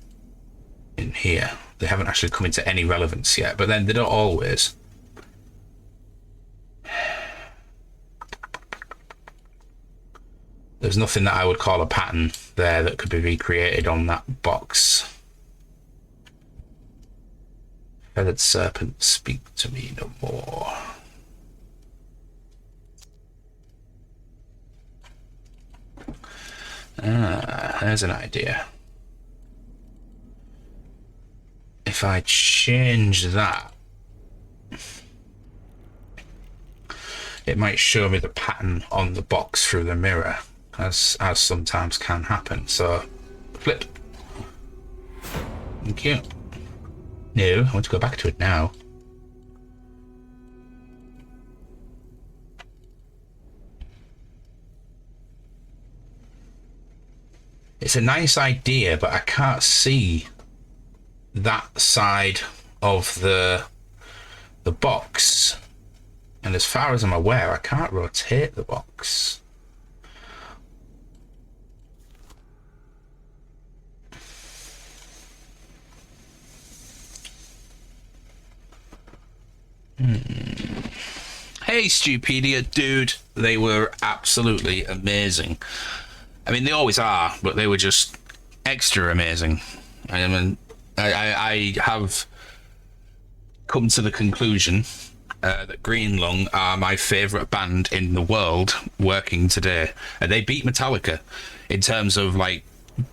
in here? They haven't actually come into any relevance yet, but then they don't always. There's nothing that I would call a pattern there that could be recreated on that box. Feathered serpent, speak to me no more. Ah, there's an idea. If I change that, it might show me the pattern on the box through the mirror, as sometimes can happen. So, flip. Thank you. No, I want to go back to it now. It's a nice idea, but I can't see that side of the box. And as far as I'm aware, I can't rotate the box. Hey, Stupedia, dude. They were absolutely amazing. I mean, they always are, but they were just extra amazing. I mean, I have come to the conclusion that Green Lung are my favourite band in the world working today. And they beat Metallica in terms of like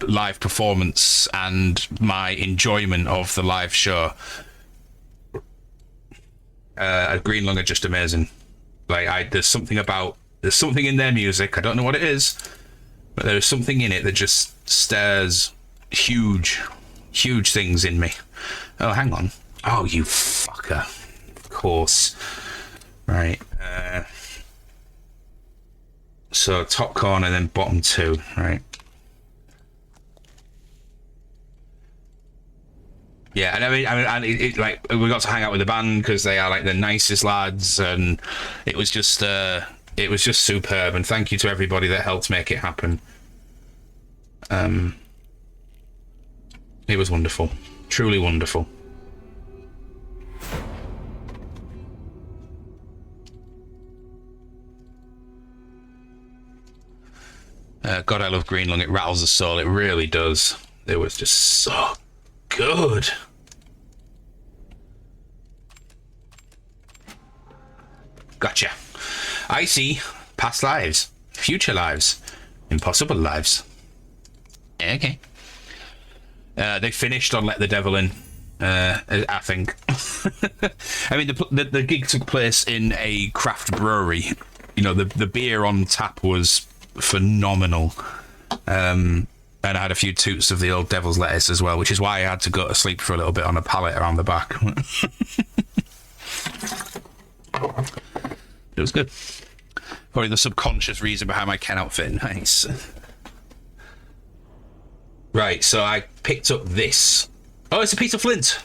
live performance and my enjoyment of the live show. Green Lung are just amazing. Like there's something in their music. I don't know what it is, but there's something in it that just stirs huge things in me. Oh, hang on. Oh, you fucker. Of course. Right. So top corner, then bottom two. Right. Yeah, and I mean, like we got to hang out with the band because they are like the nicest lads, and it was just superb. And thank you to everybody that helped make it happen. It was wonderful, truly wonderful. God, I love Green Lung. It rattles the soul. It really does. It was just so good. Gotcha. I see past lives, future lives, impossible lives. Okay. They finished on Let the Devil In, I think. I mean, the gig took place in a craft brewery. You know, the beer on tap was phenomenal. And I had a few toots of the old Devil's Lettuce as well, which is why I had to go to sleep for a little bit on a pallet around the back. It was good. Probably the subconscious reason behind my Ken outfit. Nice. Right, so I picked up this. Oh, it's a piece of flint.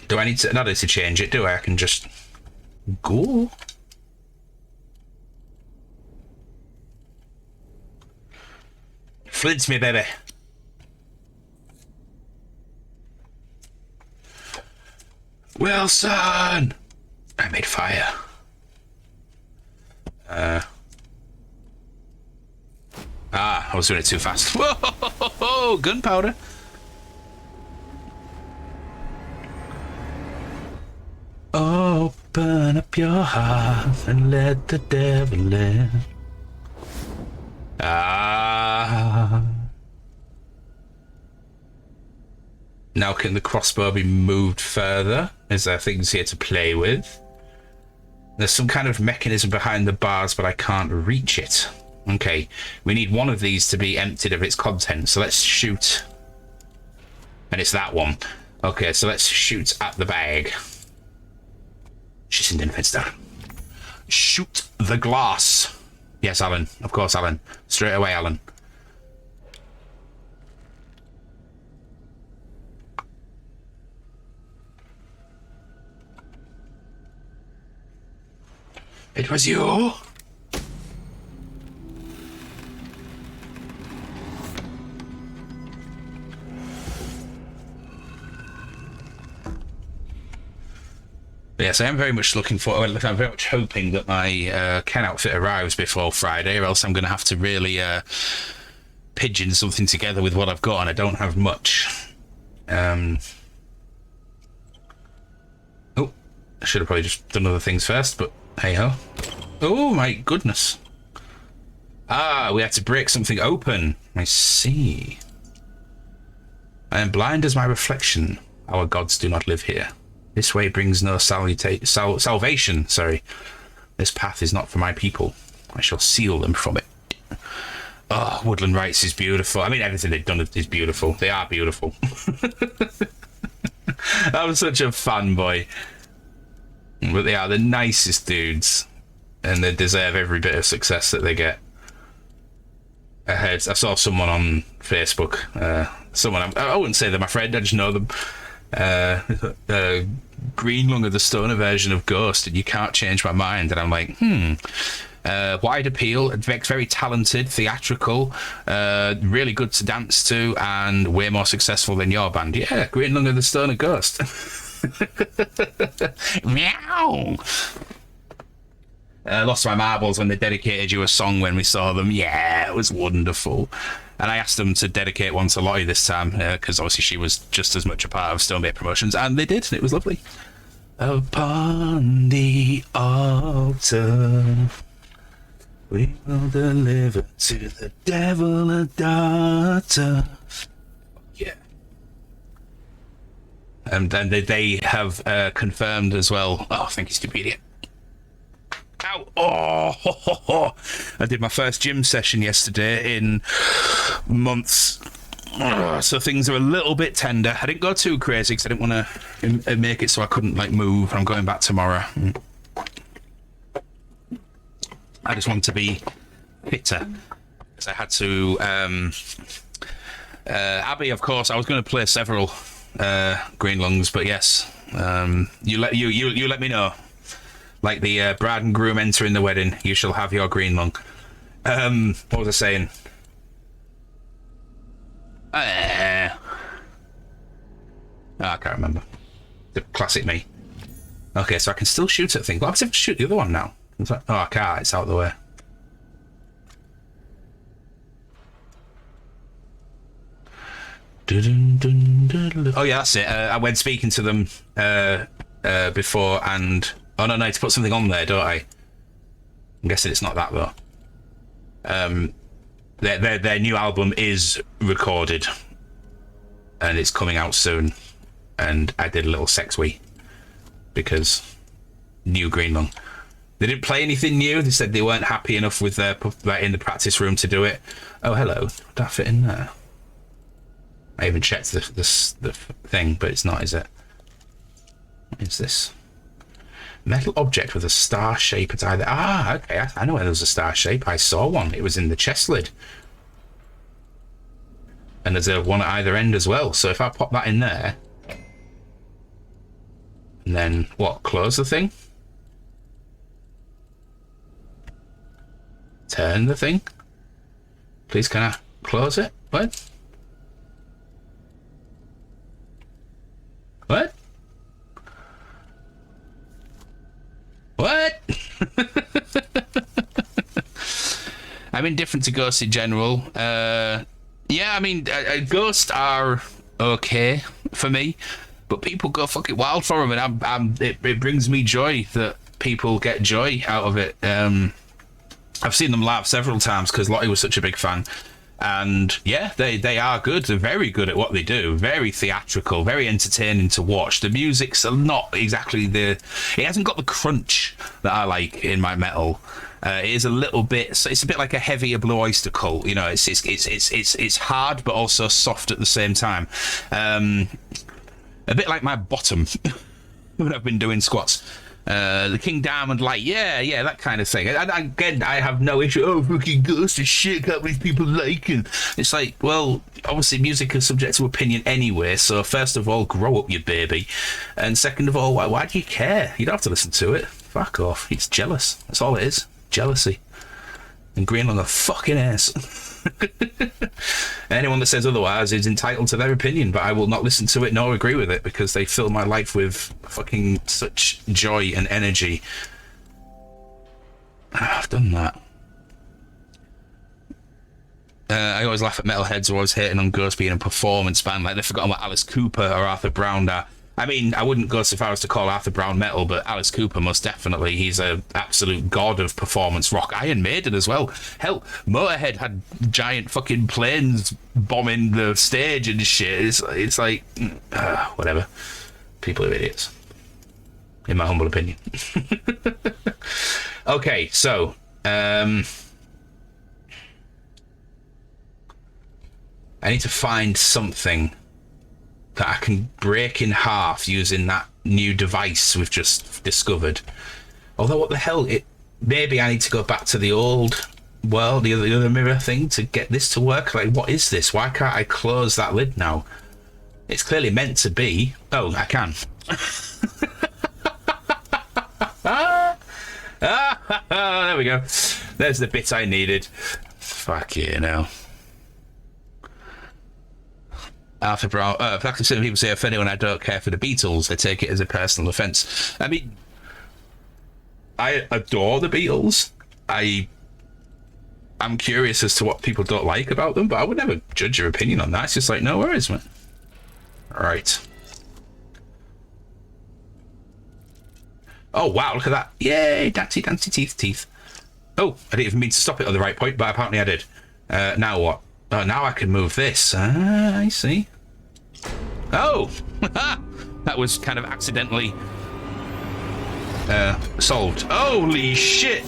Do I need to... Not need to change it, do I? I can just... go. Flint's me, baby. Wilson! I made fire. I was doing it too fast. Whoa! Gunpowder. Open up your heart and let the devil in. Now can the crossbow be moved further? Is there things here to play with? There's some kind of mechanism behind the bars, but I can't reach it. Okay, we need one of these to be emptied of its content, so let's shoot. And it's that one. Okay, so let's shoot at the bag. She's in the fenster. Shoot the glass. Yes, Alan. Of course, Alan. Straight away, Alan. It was you? Yes, I am very much looking forward. I'm very much hoping that my Ken outfit arrives before Friday, or else I'm going to have to really pigeon something together with what I've got, and I don't have much. Oh, I should have probably just done other things first, but hey ho. Oh my goodness. Ah, we had to break something open. I see. I am blind as my reflection. Our gods do not live here. This way brings no salvation. Sorry. This path is not for my people. I shall seal them from it. Oh, Woodland Rights is beautiful. I mean, everything they've done is beautiful. They are beautiful. I'm such a fanboy. But they are the nicest dudes. And they deserve every bit of success that they get. I saw someone on Facebook. I wouldn't say they're my friend, I just know them. Green Lung of the Stoner version of Ghost, and you can't change my mind. And I'm like, wide appeal, very talented, theatrical, really good to dance to, and way more successful than your band. Yeah, Green Lung of the Stoner Ghost. Meow. Lost My Marbles when they dedicated you a song when we saw them. Yeah, it was wonderful. And I asked them to dedicate one to Lottie this time, because obviously she was just as much a part of Stonebait Promotions, and they did, and it was lovely. Upon the altar, we will deliver to the devil a daughter. Yeah. And then they have confirmed as well. Oh, thank you, Stupidia. Ow! Oh, ho, ho, ho. I did my first gym session yesterday in months. So things are a little bit tender. I didn't go too crazy because I didn't want to make it so I couldn't like move. I'm going back tomorrow. I just want to be fitter because I had to. Abby, of course, I was going to play several green lungs, but yes, you let me know. Like the bride and groom entering the wedding, you shall have your green lung. What was I saying? I can't remember. The classic me. Okay, so I can still shoot at things. What happens if I shoot the other one now? It's like, oh, I can't. It's out of the way. Oh yeah, that's it. I went speaking to them before, and oh no, to put something on there, don't I? I'm guessing it's not that though. Their new album is recorded, and it's coming out soon. And I did a little sex wee because new green lung. They didn't play anything new. They said they weren't happy enough with their in the practice room to do it. Oh hello, would that fit in there? I even checked the thing, but it's not, is it? What is this? Metal object with a star shape at either. Ah, okay. I know where there was a star shape. I saw one. It was in the chest lid. And there's a one at either end as well. So if I pop that in there, and then what? Close the thing. Turn the thing. Please, can I close it? What? What? What? I'm indifferent to ghosts in general. Yeah, I mean, ghosts are okay for me, but people go fucking wild for them, and it brings me joy that people get joy out of it. I've seen them laugh several times because Lottie was such a big fan. And yeah, they are good. They're very good at what they do. Very theatrical, very entertaining to watch. The music's not exactly it hasn't got the crunch that I like in my metal. It is a little bit. It's a bit like a heavier Blue Oyster Cult. You know, it's hard but also soft at the same time. A bit like my bottom when I've been doing squats. The King Diamond Light, yeah, that kind of thing. And again, I have no issue. Oh, fucking ghost and shit, can't believe people like it. It's like, well, obviously music is subject to opinion anyway, so first of all, grow up, you baby. And second of all, why do you care? You don't have to listen to it. Fuck off. It's jealous. That's all it is. Jealousy. And Greenland are fucking ass. Anyone that says otherwise is entitled to their opinion, but I will not listen to it nor agree with it because they fill my life with fucking such joy and energy. I've done that. I always laugh at metalheads who always hating on Ghost being a performance band, like they've forgotten what Alice Cooper or Arthur Brown are. I mean, I wouldn't go so far as to call Arthur Brown metal, but Alice Cooper most definitely. He's an absolute god of performance rock. Iron Maiden as well. Hell, Motorhead had giant fucking planes bombing the stage and shit. It's like, whatever. People are idiots, in my humble opinion. Okay, so I need to find something that I can break in half using that new device we've just discovered. Although, what the hell? Maybe I need to go back to the old world, the other mirror thing, to get this to work. Like, what is this? Why can't I close that lid now? It's clearly meant to be. Oh, I can. There we go. There's the bit I needed. Fuck you now. Arthur Brown. In fact, some people say, if anyone I don't care for the Beatles, I take it as a personal offence. I mean, I adore the Beatles. I'm curious as to what people don't like about them, but I would never judge your opinion on that. It's just like, no worries, man. All right. Oh, wow, look at that. Yay, dancy, dancy, teeth, teeth. Oh, I didn't even mean to stop it at the right point, but apparently I did. Now what? Oh, now I can move this. Ah, I see. Oh! That was kind of accidentally solved. Holy shit!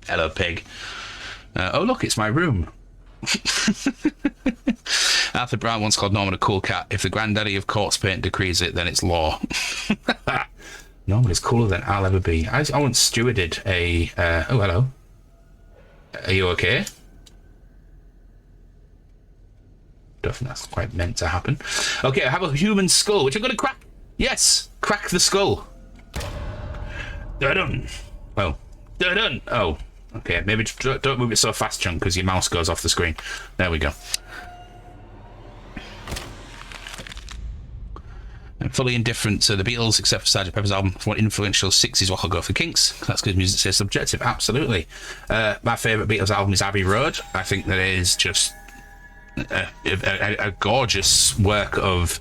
Hello, pig. Oh, look, it's my room. Arthur Brown once called Norman a cool cat. If the granddaddy of corpse paint decrees it, then it's law. Norman is cooler than I'll ever be. I once stewarded a... oh, hello. Are you okay? Don't think that's quite meant to happen. Okay, I have a human skull, which I'm going to crack. Yes! Crack the skull. Dun-dun. Well, dun-dun. Oh. Okay, maybe don't move it so fast, Chunk, because your mouse goes off the screen. There we go. I'm fully indifferent to the Beatles, except for Sgt. Pepper's album. For one influential 60s rock, I'll go for Kinks. That's because music is subjective, absolutely. My favourite Beatles album is Abbey Road. I think that it is just a gorgeous work of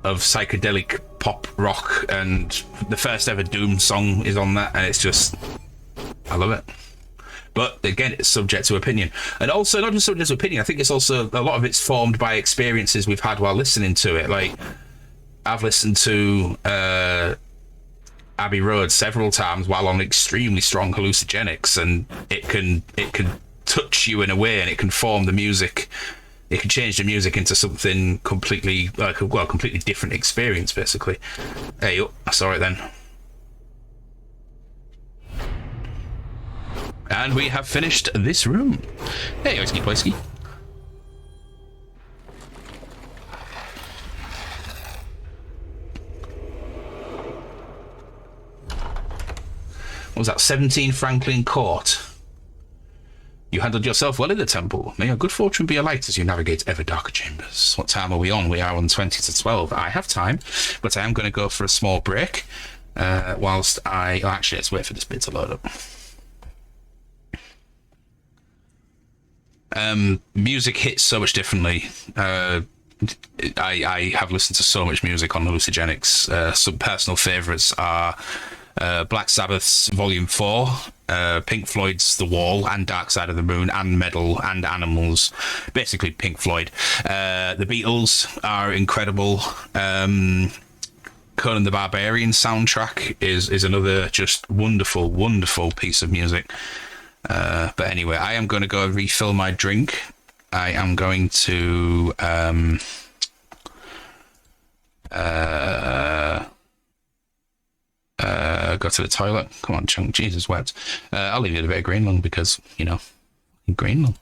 psychedelic pop rock, and the first ever Doom song is on that, and it's just... I love it. But again, it's subject to opinion. And also, not just subject to opinion, I think it's also, a lot of it's formed by experiences we've had while listening to it. Like, I've listened to Abbey Road several times while on extremely strong hallucinogenics, and it can touch you in a way, and it can form the music. It can change the music into something completely, completely different experience, basically. Hey, oh, I saw it then. And we have finished this room. Hey, Oisky Poisky. What was that? 17 Franklin Court. You handled yourself well in the temple. May your good fortune be a light as you navigate ever darker chambers. What time are we on? We are on 20 to 12. I have time, but I am going to go for a small break. Whilst I... Oh, actually, let's wait for this bit to load up. Music hits so much differently. I have listened to so much music on hallucinogenics. Some personal favourites are Black Sabbath's Volume 4, Pink Floyd's The Wall, and Dark Side of the Moon, and Metal, and Animals. Basically, Pink Floyd. The Beatles are incredible. Conan the Barbarian soundtrack is another just wonderful, wonderful piece of music. But anyway, I am going to go refill my drink. I am going to go to the toilet. Come on, Chunk. Jesus wept. I'll leave you a bit of green lung because, you know, green lung.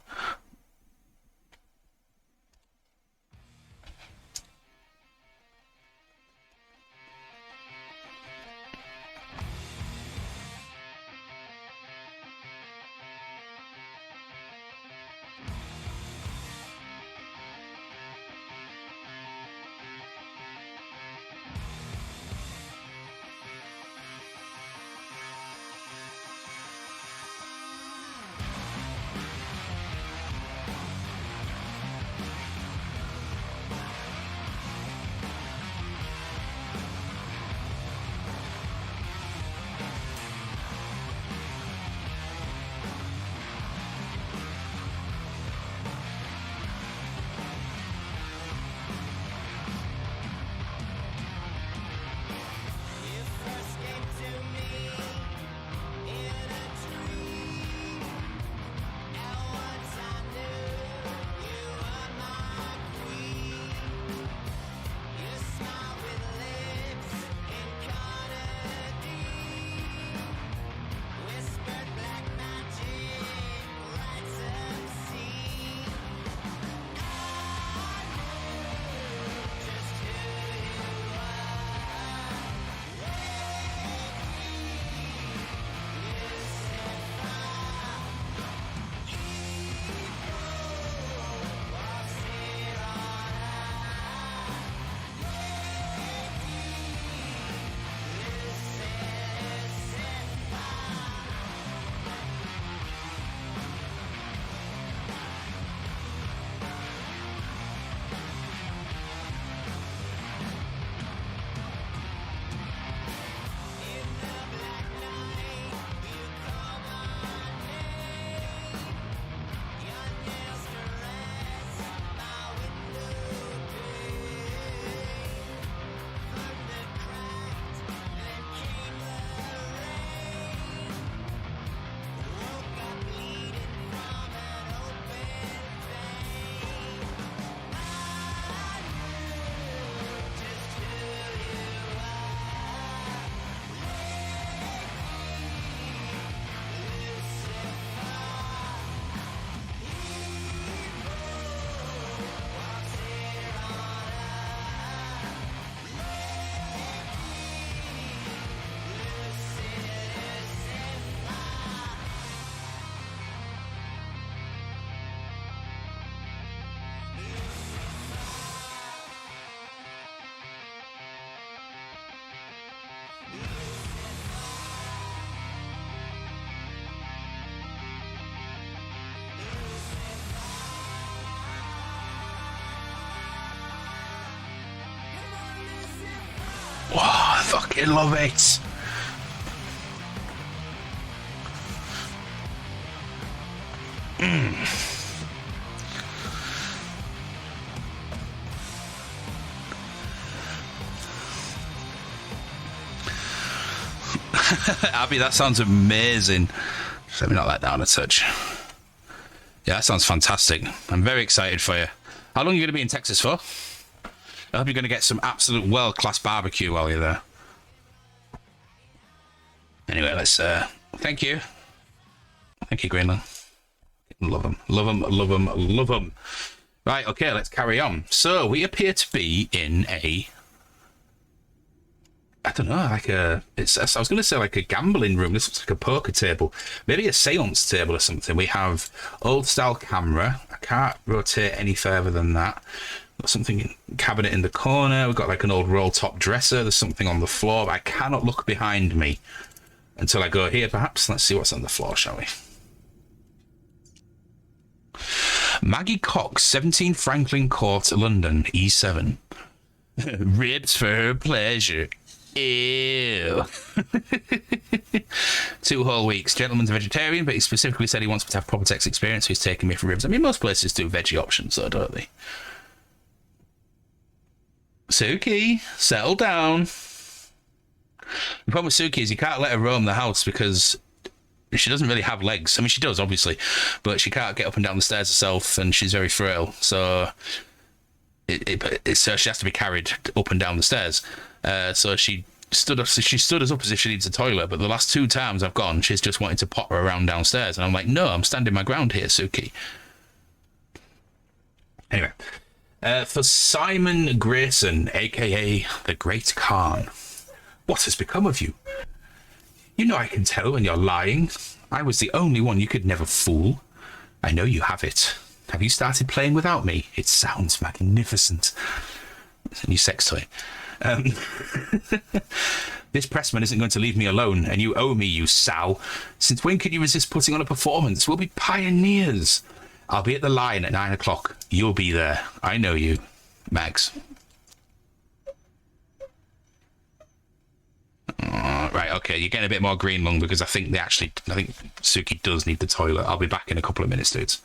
fucking love it. Abby, that sounds amazing. Just let me knock that down a touch. Yeah, that sounds fantastic. I'm very excited for you. How long are you going to be in Texas for? I hope you're going to get some absolute world-class barbecue while you're there. Anyway, let's... thank you. Thank you, Greenland. Love them. Love them, love them, love them. Right, okay, let's carry on. So, we appear to be in a... I don't know, like a... I was going to say like a gambling room. This looks like a poker table. Maybe a seance table or something. We have old-style camera. I can't rotate any further than that. Got something cabinet in the corner. We've got like an old roll-top dresser. There's something on the floor. I cannot look behind me until I go here, perhaps. Let's see what's on the floor, shall we? Maggie Cox, 17 Franklin Court, London, E7. Ribs for her pleasure. Ew. 2 whole weeks. Gentleman's a vegetarian, but he specifically said he wants me to have proper sex experience, so he's taking me for ribs. I mean, most places do veggie options, though, don't they? Suki, settle down. The problem with Suki is you can't let her roam the house because she doesn't really have legs. I mean, she does, obviously, but she can't get up and down the stairs herself, and she's very frail. So, so she has to be carried up and down the stairs. So she stood up. She stood us up as if she needs a toilet. But the last 2 times I've gone, she's just wanted to pop her around downstairs, and I'm like, no, I'm standing my ground here, Suki. Anyway, for Simon Grayson, aka the Great Khan, what has become of you? You know I can tell when you're lying. I was the only one you could never fool. I know you have it. Have you started playing without me? It sounds magnificent. It's a new sex toy. This pressman isn't going to leave me alone, and you owe me, you sow. Since when can you resist putting on a performance? We'll be pioneers. I'll be at the line at 9 o'clock. You'll be there. I know you. Max. Right, okay, you're getting a bit more green lung because I think Suki does need the toilet. I'll be back in a couple of minutes, dudes.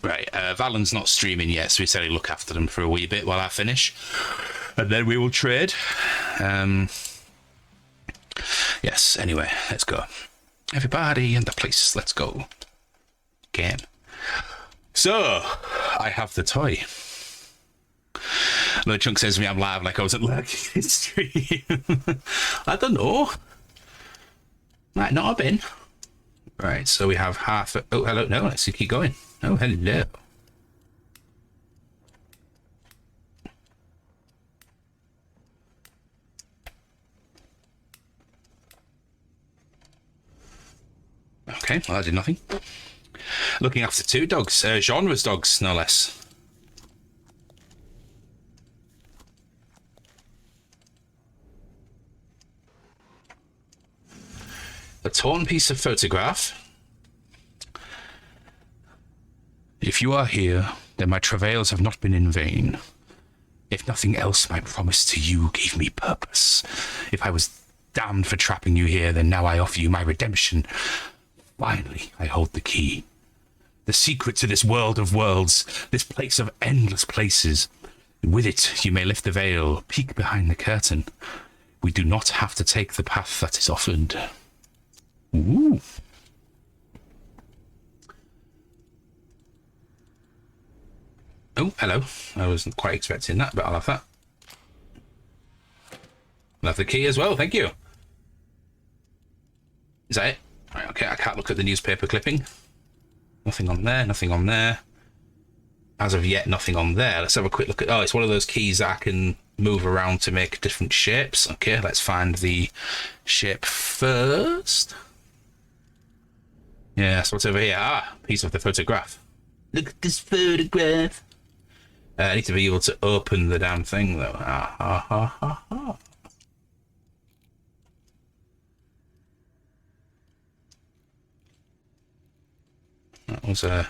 Right, Valen's not streaming yet, so we said he'd look after them for a wee bit while I finish. And then we will trade. Yes, anyway, let's go. Everybody in the place, let's go. Game. So, I have the toy. Another chunk says to me I'm live like I was at Lurking Stream. I don't know. Might not have been. Right, so we have half... Oh, hello. No, let's keep going. Oh, hello. Okay, well, I did nothing. Looking after two dogs. Genres dogs, no less. A torn piece of photograph. If you are here, then my travails have not been in vain. If nothing else, my promise to you gave me purpose. If I was damned for trapping you here, then now I offer you my redemption. Finally, I hold the key. The secret to this world of worlds, this place of endless places. With it, you may lift the veil, peek behind the curtain. We do not have to take the path that is offered. Ooh. Oh, hello. I wasn't quite expecting that, but I'll have that. I'll have the key as well, thank you. Is that it? Right, okay, I can't look at the newspaper clipping. Nothing on there, nothing on there. As of yet, nothing on there. Let's have a quick look at... Oh, it's one of those keys that I can move around to make different shapes. Okay, let's find the shape first. Yeah, so what's over here? Ah, piece of the photograph. Look at this photograph. I need to be able to open the damn thing, though. Ah, ha, ha, ha, ha. That was a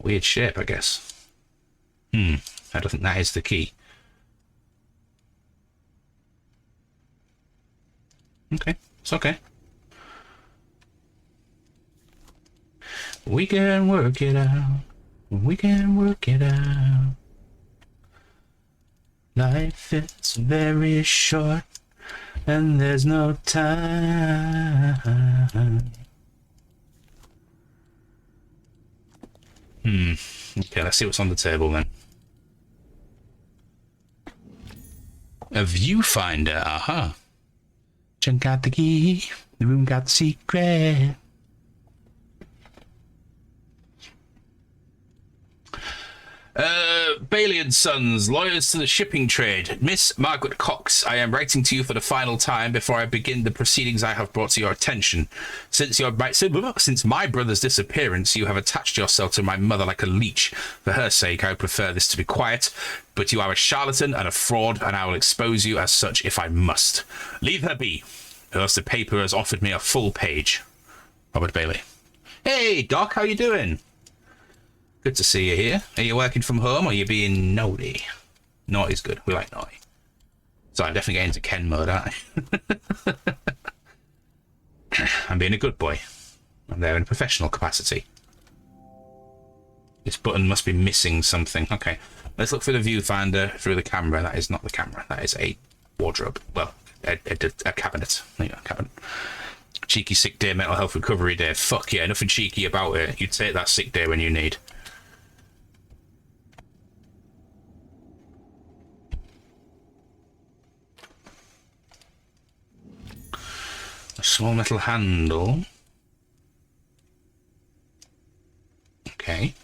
weird shape, I guess. I don't think that is the key. Okay, it's okay. We can work it out. We can work it out. Life is very short, and there's no time. Okay, let's see what's on the table then. A viewfinder, aha. Chunk got the key, the room got the secret. Bailey and Sons, lawyers to the shipping trade. Miss Margaret Cox, I am writing to you for the final time before I begin the proceedings I have brought to your attention. Since my brother's disappearance, you have attached yourself to my mother like a leech. For her sake, I would prefer this to be quiet, but you are a charlatan and a fraud, and I will expose you as such if I must. Leave her be, or else the paper has offered me a full page. Robert Bailey. Hey, Doc, how you doing? Good to see you here. Are you working from home or are you being naughty? Naughty's good. We like naughty. So I'm definitely getting into Ken mode, aren't I? I'm being a good boy. I'm there in a professional capacity. This button must be missing something. Okay. Let's look for the viewfinder through the camera. That is not the camera. That is a wardrobe. Well, a cabinet. There you go, cabinet. Cheeky sick day, mental health recovery day. Fuck yeah, nothing cheeky about it. You take that sick day when you need. A small metal handle. Okay.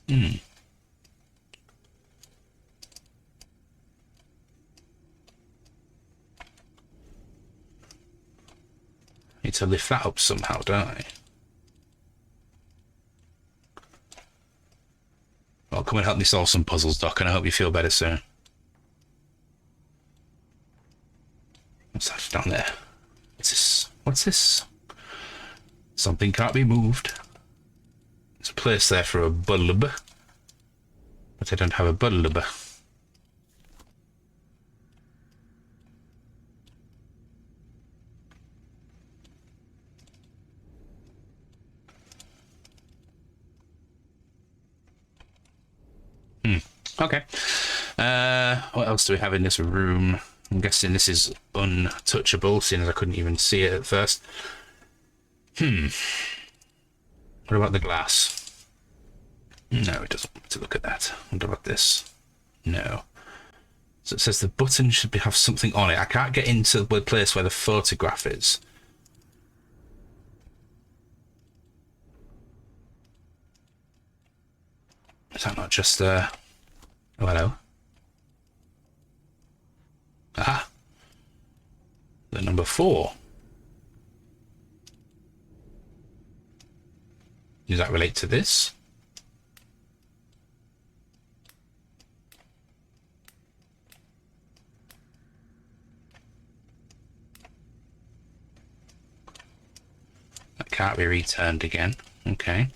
Need to lift that up somehow, don't I? Well, come and help me solve some puzzles, Doc, and I hope you feel better soon. What's that down there? What's this? What's this? Something can't be moved. There's a place there for a bulb, but I don't have a bulb. Okay. What else do we have in this room? I'm guessing this is untouchable, seeing as I couldn't even see it at first. What about the glass? No, it doesn't want to look at that. What about this? No. So it says the button should have something on it. I can't get into the place where the photograph is. Is that not just oh, hello. Aha. The number 4. Does that relate to this? That can't be returned again. Okay.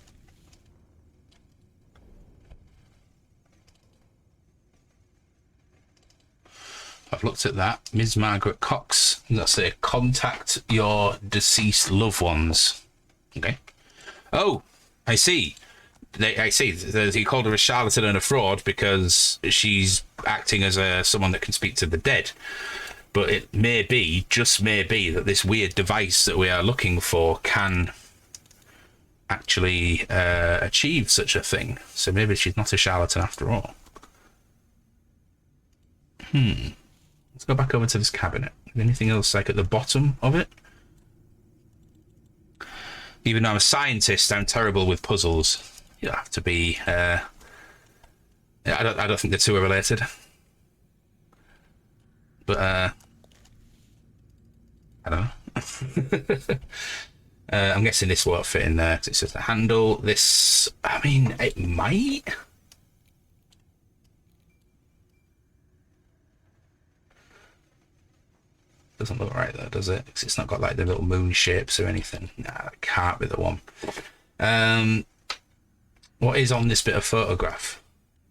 I've looked at that. Ms. Margaret Cox. That's it. Contact your deceased loved ones. Okay. Oh, I see. I see. He called her a charlatan and a fraud because she's acting as someone that can speak to the dead. But it may be, just may be, that this weird device that we are looking for can actually achieve such a thing. So maybe she's not a charlatan after all. Let's go back over to this cabinet. Anything else like at the bottom of it? Even though I'm a scientist, I'm terrible with puzzles. You have to be. I don't think the two are related. But I don't know. I'm guessing this won't fit in there because it's just a handle. This, I mean, it might. Doesn't look right though, does it? Because it's not got like the little moon shapes or anything. Nah, that can't be the one. What is on this bit of photograph?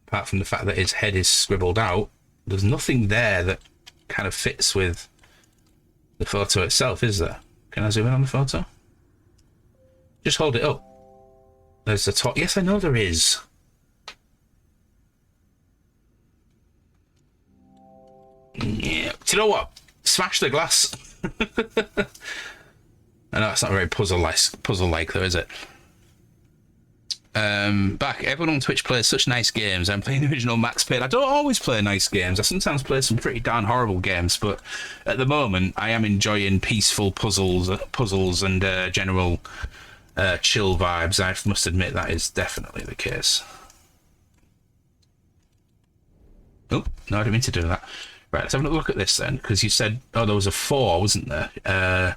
Apart from the fact that his head is scribbled out, there's nothing there that kind of fits with the photo itself, is there? Can I zoom in on the photo? Just hold it up. There's the top. Yes, I know there is. Yeah. Do you know what? Smash the glass. I know it's not very puzzle-like though, is it? Back. Everyone on Twitch plays such nice games. I'm playing the original Max Payne. I don't always play nice games. I sometimes play some pretty darn horrible games, but at the moment I am enjoying peaceful puzzles and general chill vibes. I must admit that is definitely the case. Oh, no, I didn't mean to do that. Right, let's have a look at this then, because you said, oh, there was a 4, wasn't there?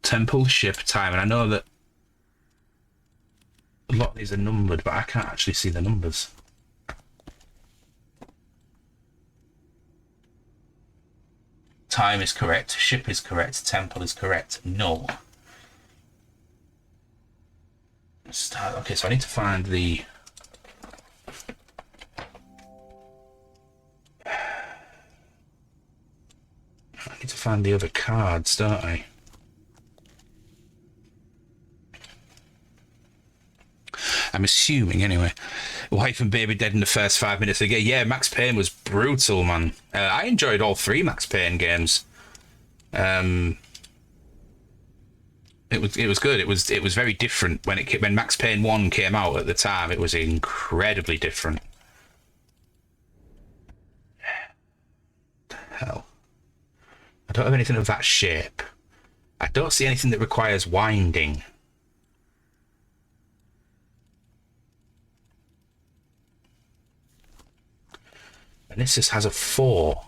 Temple, ship, time, and I know that a lot of these are numbered, but I can't actually see the numbers. Time is correct, ship is correct, temple is correct, no. Start. Okay, so I need to find the... I need to find the other cards, don't I? I'm assuming, anyway. Wife and baby dead in the first 5 minutes of the game. Yeah, Max Payne was brutal, man. I enjoyed all 3 Max Payne games. It was good. It was very different when Max Payne 1 came out at the time. It was incredibly different. The hell. I don't have anything of that shape. I don't see anything that requires winding. And this just has a 4.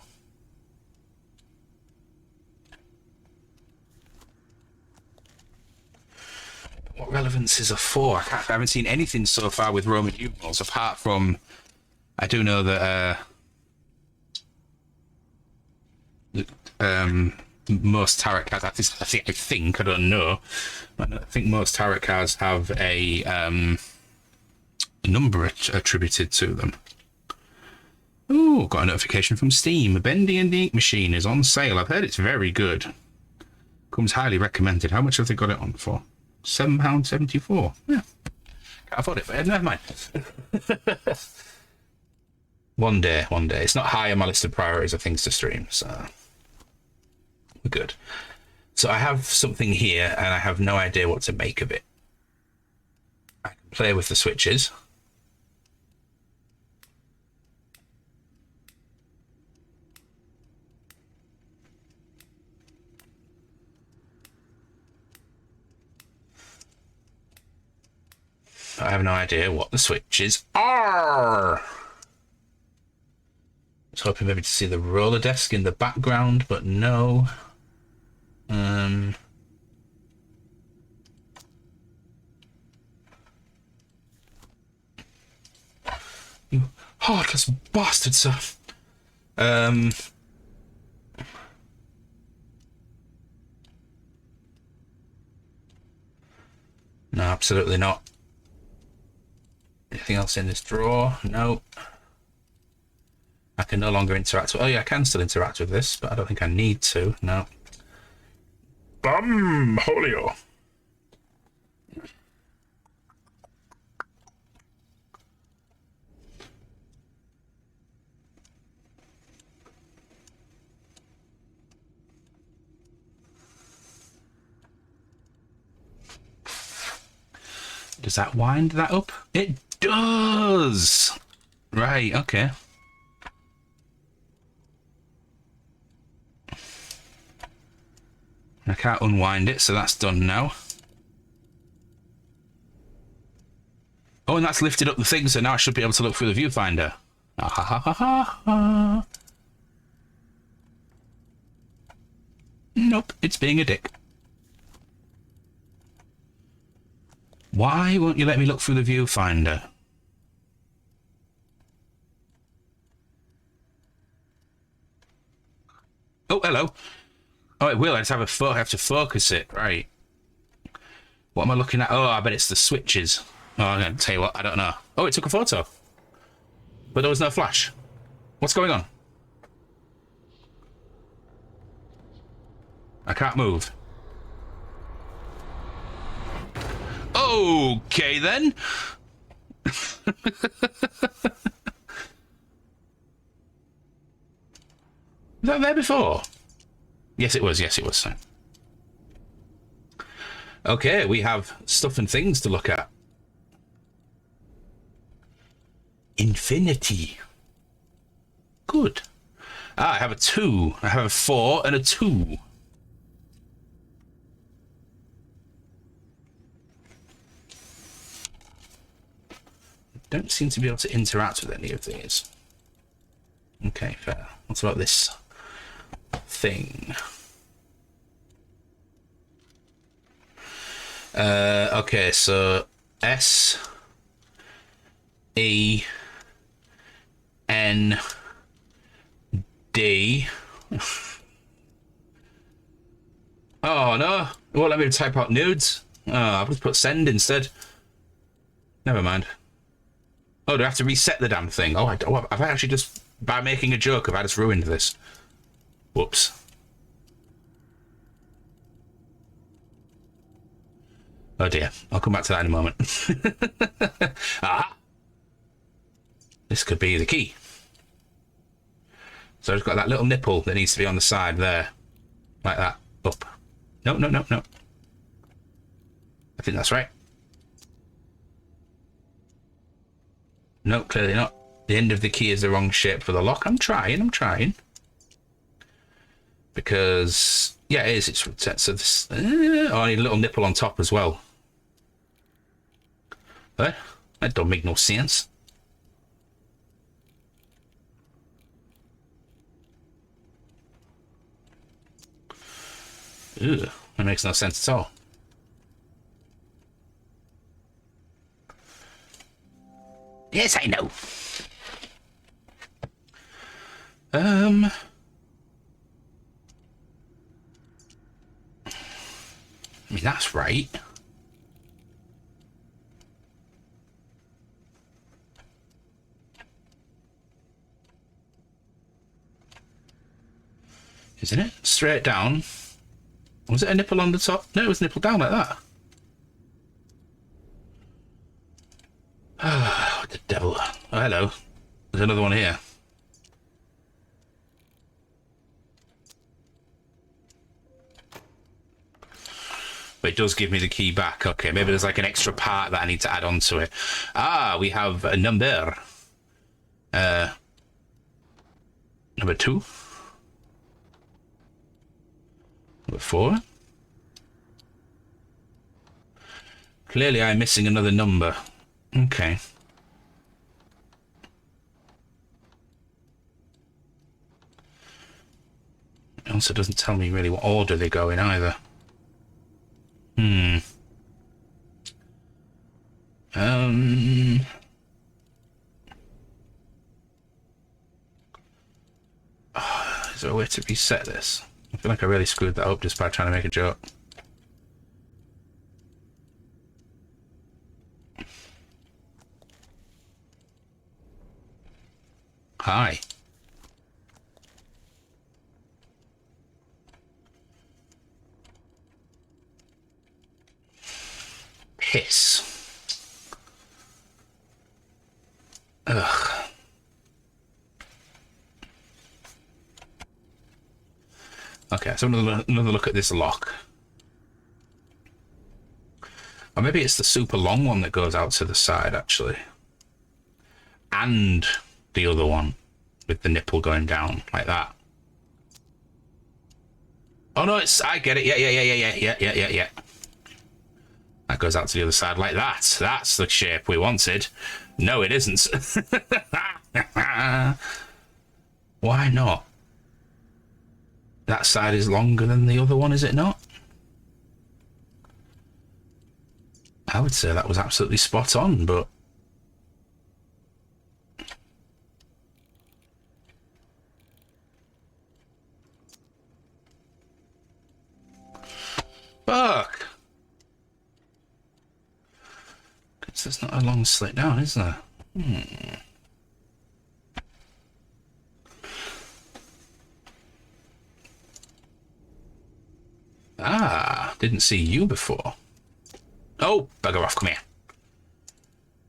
What relevance is a 4? I haven't seen anything so far with Roman numerals apart from... I do know that... most tarot cards, I think, I don't know, but I think most tarot cards have a number attributed to them. Ooh, got a notification from Steam. Bendy and the Ink Machine is on sale. I've heard it's very good. Comes highly recommended. How much have they got it on for? £7.74. Yeah. Can't afford it, but never mind. One day, one day. It's not high on my list of priorities of things to stream, so we're good. So I have something here, and I have no idea what to make of it. I can play with the switches. I have no idea what the switches are. I was hoping maybe to see the roller desk in the background, but no. You heartless bastard, sir. No, absolutely not. Anything else in this drawer? No. I can no longer interact with... Oh yeah, I can still interact with this, but I don't think I need to. No. Bum Holio. Does that wind that up? It does! Right, okay. I can't unwind it, so that's done now. Oh, and that's lifted up the thing, so now I should be able to look through the viewfinder. Ah, ha, ha, ha, ha, ha. Nope, it's being a dick. Why won't you let me look through the viewfinder? Oh, hello. Oh, it will. I just have have to focus it. Right. What am I looking at? Oh, I bet it's the switches. Oh, I'm going to tell you what. I don't know. Oh, it took a photo. But there was no flash. What's going on? I can't move. Okay, then. Was that there before? Yes, it was. Yes, it was. Okay, we have stuff and things to look at. Infinity. Good. Ah, I have a 2. I have a 4 and a 2. Don't seem to be able to interact with any of these. Okay, fair. What about this thing? Okay, so S E N D. Oh no! It won't let me type out nudes. Oh, I've just put send instead. Never mind. Oh, do I have to reset the damn thing? Oh, I've actually just, by making a joke, have I just ruined this? Whoops. Oh dear. I'll come back to that in a moment. Aha! This could be the key. So I've got that little nipple that needs to be on the side there. Like that. Up. No, no, no, no. I think that's right. No, clearly not. The end of the key is the wrong shape for the lock. I'm trying. Because, yeah, it is. It's so this. Oh, I need a little nipple on top as well. What? That don't make no sense. Ugh, that makes no sense at all. Yes, I know. I mean, that's right. Isn't it? Straight down. Was it a nipple on the top? No, it was a nipple down like that. Oh, the devil. Oh, hello. There's another one here. But it does give me the key back. Okay, maybe there's like an extra part that I need to add on to it. Ah, we have a number. Number 2. Number 4. Clearly I'm missing another number. Okay. It also doesn't tell me really what order they go in either. Is there a way to reset this? I feel like I really screwed that up just by trying to make a joke. Hi. Piss. Ugh. Okay, so another look at this lock. Or maybe it's the super long one that goes out to the side, actually. And the other one with the nipple going down, like that. Oh no, I get it. Yeah. That goes out to the other side like that. That's the shape we wanted. No, it isn't. Why not? That side is longer than the other one, is it not? I would say that was absolutely spot on, but... Fuck! There's not a long slit down, is there? Ah, didn't see you before. Oh, bugger off, come here.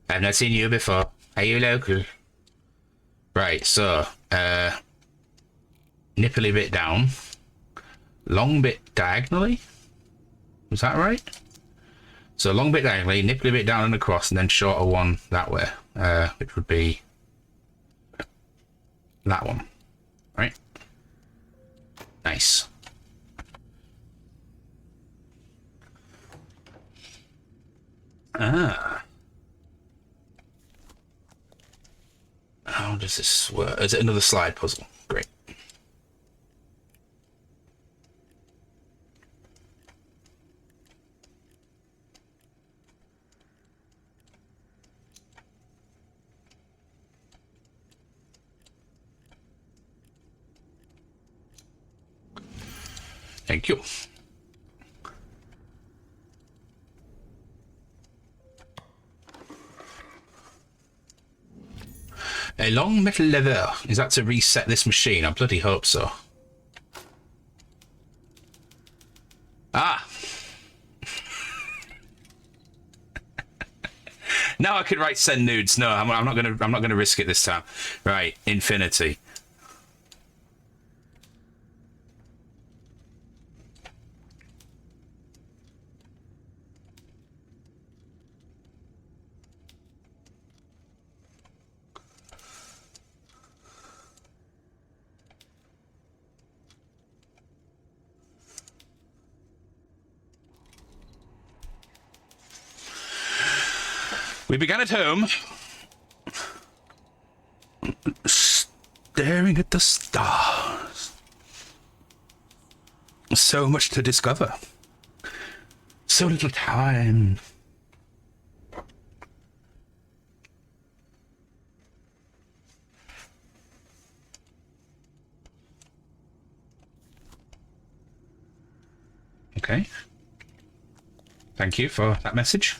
I've not seen you before. Are you local? Right, so, nipply bit down. Long bit diagonally? Was that right? So long bit diagonally, nipply bit down and across, and then shorter one that way, which would be that one, right? Nice. Ah. How does this work? Is it another slide puzzle? Great. Thank you. A long metal lever. Is that to reset this machine? I bloody hope so. Ah! Now I could write send nudes. No, I'm not gonna risk it this time. Right, infinity. We began at home, staring at the stars. So much to discover. So little time. Okay. Thank you for that message.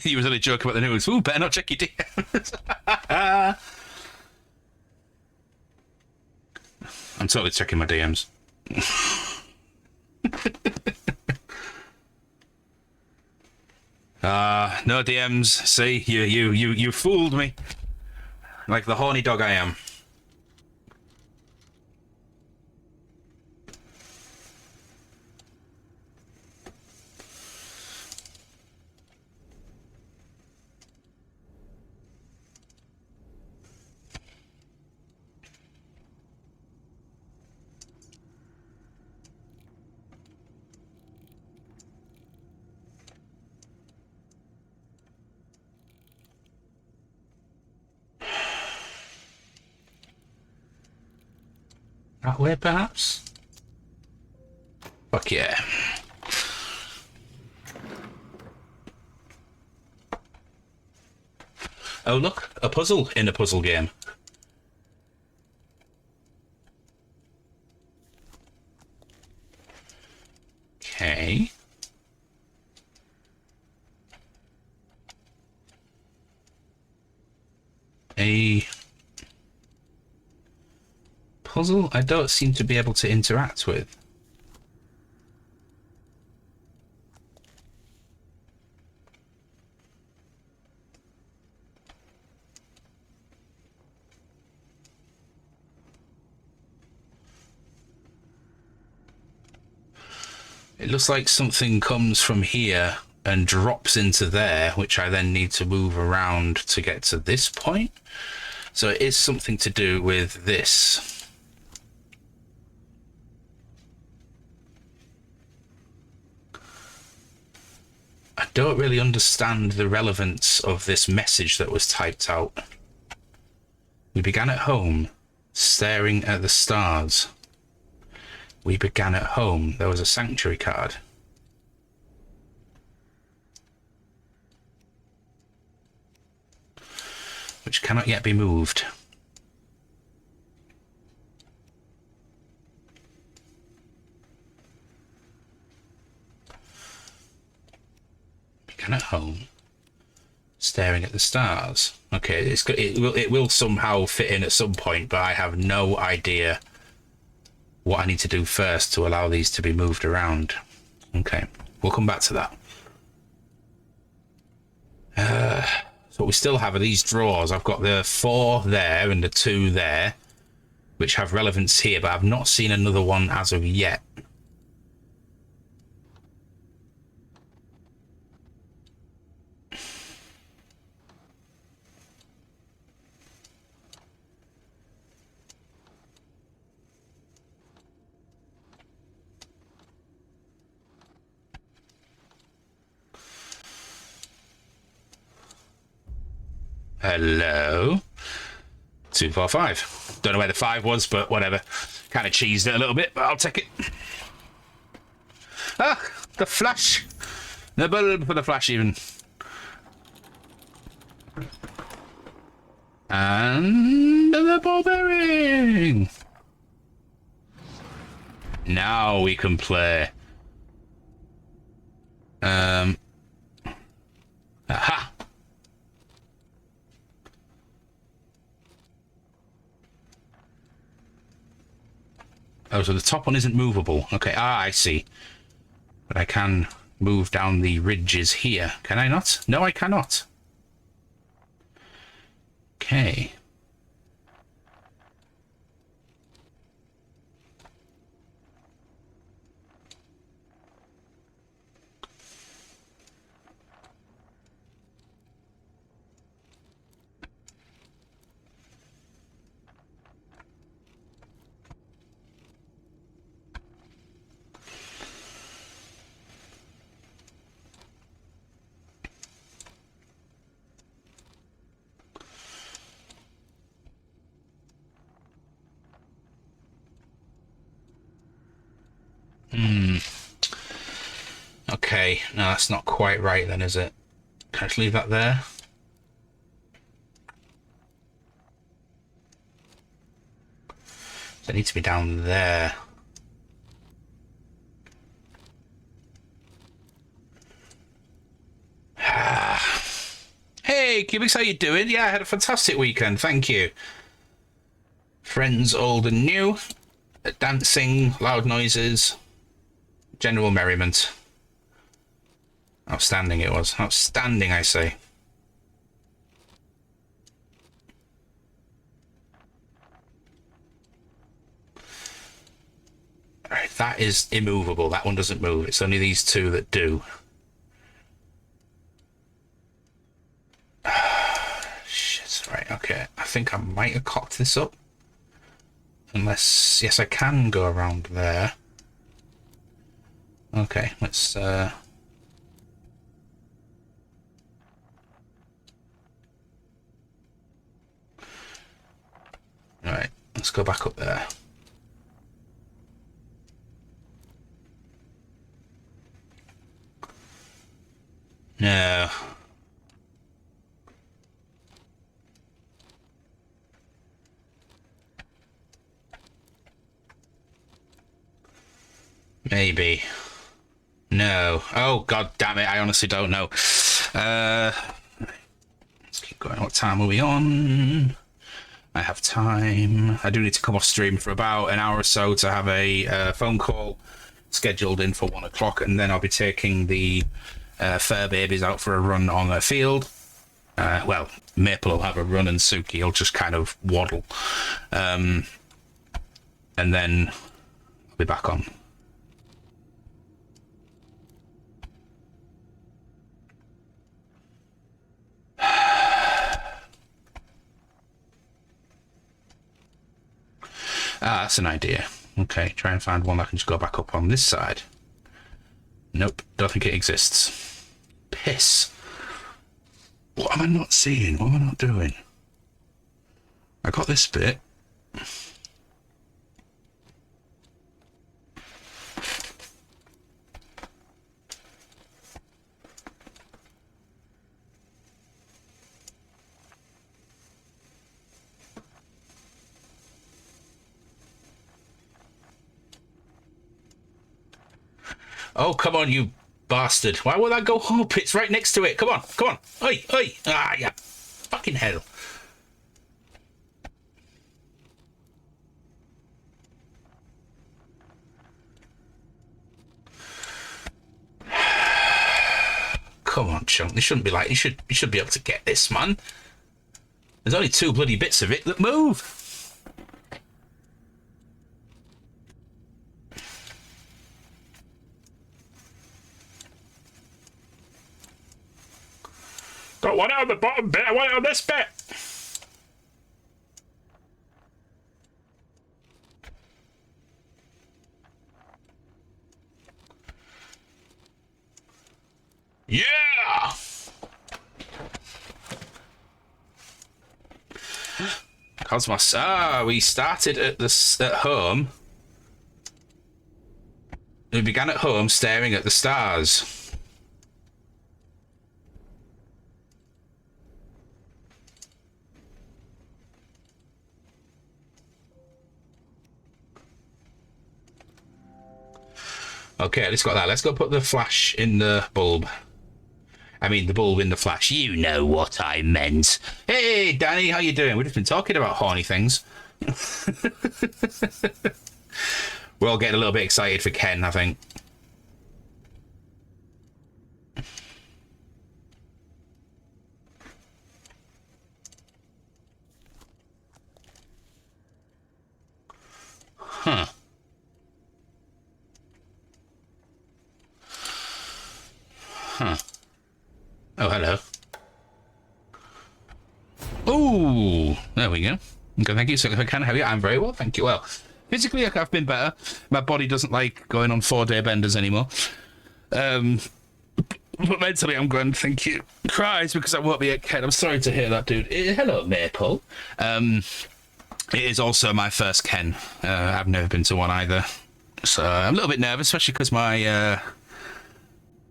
You was only joking about the news. Ooh, better not check your DMs. I'm totally checking my DMs. No DMs. See, you fooled me. Like the horny dog I am. That way, perhaps? Fuck yeah. Oh, look, a puzzle in a puzzle game. Okay. A puzzle I don't seem to be able to interact with. It looks like something comes from here and drops into there, which I then need to move around to get to this point. So it is something to do with this. I don't really understand the relevance of this message that was typed out. We began at home, staring at the stars. We began at home. There was a sanctuary card. Which cannot yet be moved. Began at home, staring at the stars. Okay, it will somehow fit in at some point, but I have no idea what I need to do first to allow these to be moved around. Okay, we'll come back to that. So what we still have are these drawers. I've got the 4 there and the 2 there, which have relevance here, but I've not seen another one as of yet. Hello. 245. Don't know where the 5 was, but whatever. Kind of cheesed it a little bit, but I'll take it. Ah, the flash. The bulb for the flash, even. And the ball bearing. Now we can play. Aha. Oh, so the top one isn't movable. Okay, I see. But I can move down the ridges here. Can I not? No, I cannot. Okay. Okay, no, that's not quite right then, is it? Can I just leave that there? They need to be down there. Hey, Cubics, how you doing? Yeah, I had a fantastic weekend, thank you. Friends old and new, dancing, loud noises, general merriment. Outstanding it was. Outstanding, I say. Alright, that is immovable. That one doesn't move. It's only these two that do. Shit, right, okay. I think I might have cocked this up. Unless, yes, I can go around there. Okay, let's, Alright, let's go back up there. No. Maybe. No. Oh, god damn it, I honestly don't know. Let's keep going. What time are we on? I have time. I do need to come off stream for about an hour or so to have a phone call scheduled in for 1 o'clock, and then I'll be taking the fur babies out for a run on the field. Well, Maple will have a run and Suki will just kind of waddle. And then I'll be back on. That's an idea. Okay, try and find one I can just go back up on this side. Nope, don't think it exists. Piss. What am I not seeing? What am I not doing? I got this bit. Oh, come on, you bastard. Why would that go up? It's right next to it. Come on, come on. Oi, oi. Ah, yeah. Fucking hell. Come on, Chunk. This shouldn't be like... You should be able to get this, man. There's only 2 bloody bits of it that move. Don't want it on the bottom bit, I want it on this bit! Yeah! Cosmos. Ah, we started at home. We began at home staring at the stars. Okay, let's got that. Let's go put the flash in the bulb. I mean, the bulb in the flash. You know what I meant. Hey, Danny, how you doing? We've just been talking about horny things. We're all getting a little bit excited for Ken, I think. Huh. Huh. Oh, hello. Oh, there we go. Okay, thank you. So if I can help you, I'm very well, thank you. Well, physically, I've been better. My body doesn't like going on 4-day benders anymore. But mentally, I'm grand, thank you. Cries because I won't be at Ken. I'm sorry to hear that, dude. Hello, Maple. It is also my first Ken. I've never been to one either. So I'm a little bit nervous, especially because my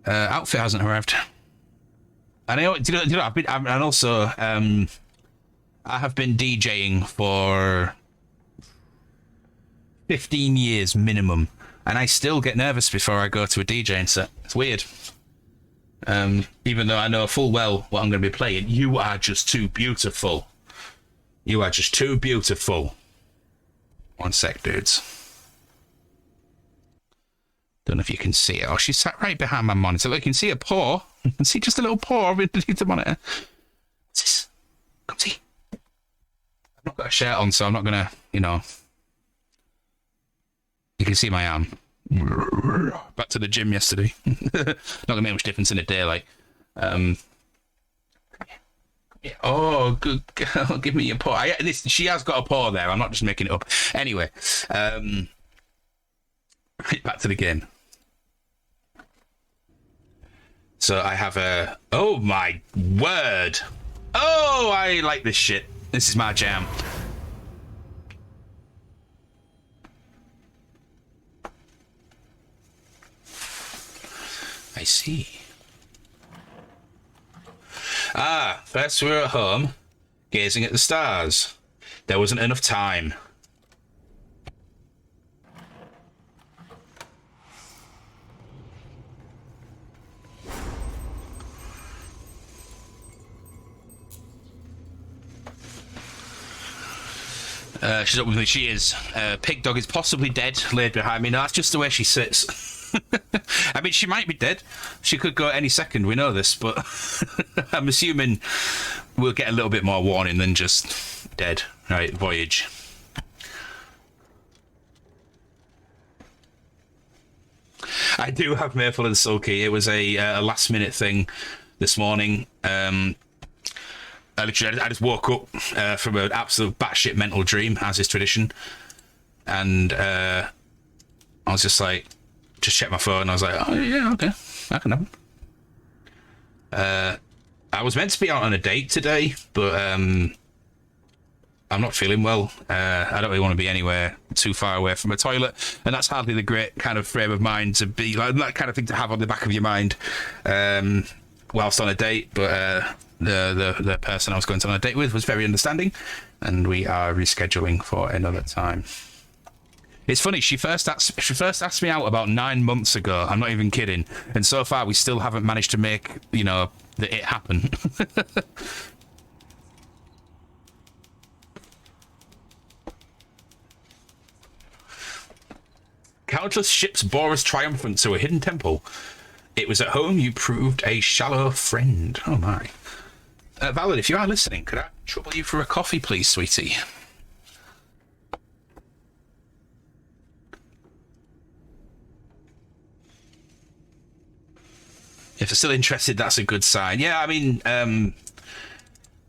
outfit hasn't arrived. And I have been DJing for 15 years minimum, and I still get nervous before I go to a DJing set. It's weird. Even though I know full well what I'm going to be playing, you are just too beautiful. You are just too beautiful. One sec, dudes. Don't know if you can see it. Oh, she sat right behind my monitor. Look, you can see a paw. You can see just a little paw underneath the monitor. What's this? Come see. I've not got a shirt on, so I'm not going to, you know. You can see my arm. Back to the gym yesterday. Not going to make much difference in the daylight. Oh, good girl. Give me your paw. She has got a paw there. I'm not just making it up. Anyway, back to the game. So I have a... Oh, my word. Oh, I like this shit. This is my jam. I see. First we were at home, gazing at the stars. There wasn't enough time. She's up with me. She is. Pig dog is possibly dead, laid behind me. No, that's just the way she sits. I mean, she might be dead. She could go any second. We know this, but I'm assuming we'll get a little bit more warning than just dead. Right, voyage. I do have Maple and Sulky. It was a last-minute thing this morning. I just woke up from an absolute batshit mental dream, as is tradition, and I was just like, just checked my phone. I was like, oh yeah, okay, I can have them. I was meant to be out on a date today, but I'm not feeling well. I don't really want to be anywhere too far away from a toilet, and that's hardly the great kind of frame of mind to be like, that kind of thing to have on the back of your mind whilst on a date. But the person I was going to on a date with was very understanding, and we are rescheduling for another time. It's funny, she first asked me out about 9 months ago. I'm not even kidding. And so far, we still haven't managed to make, you know, it happen. Countless ships bore us triumphant to a hidden temple. It was at home you proved a shallow friend. Oh, my. Valid, if you are listening, could I trouble you for a coffee, please, sweetie? If they're still interested, that's a good sign. Yeah, I mean,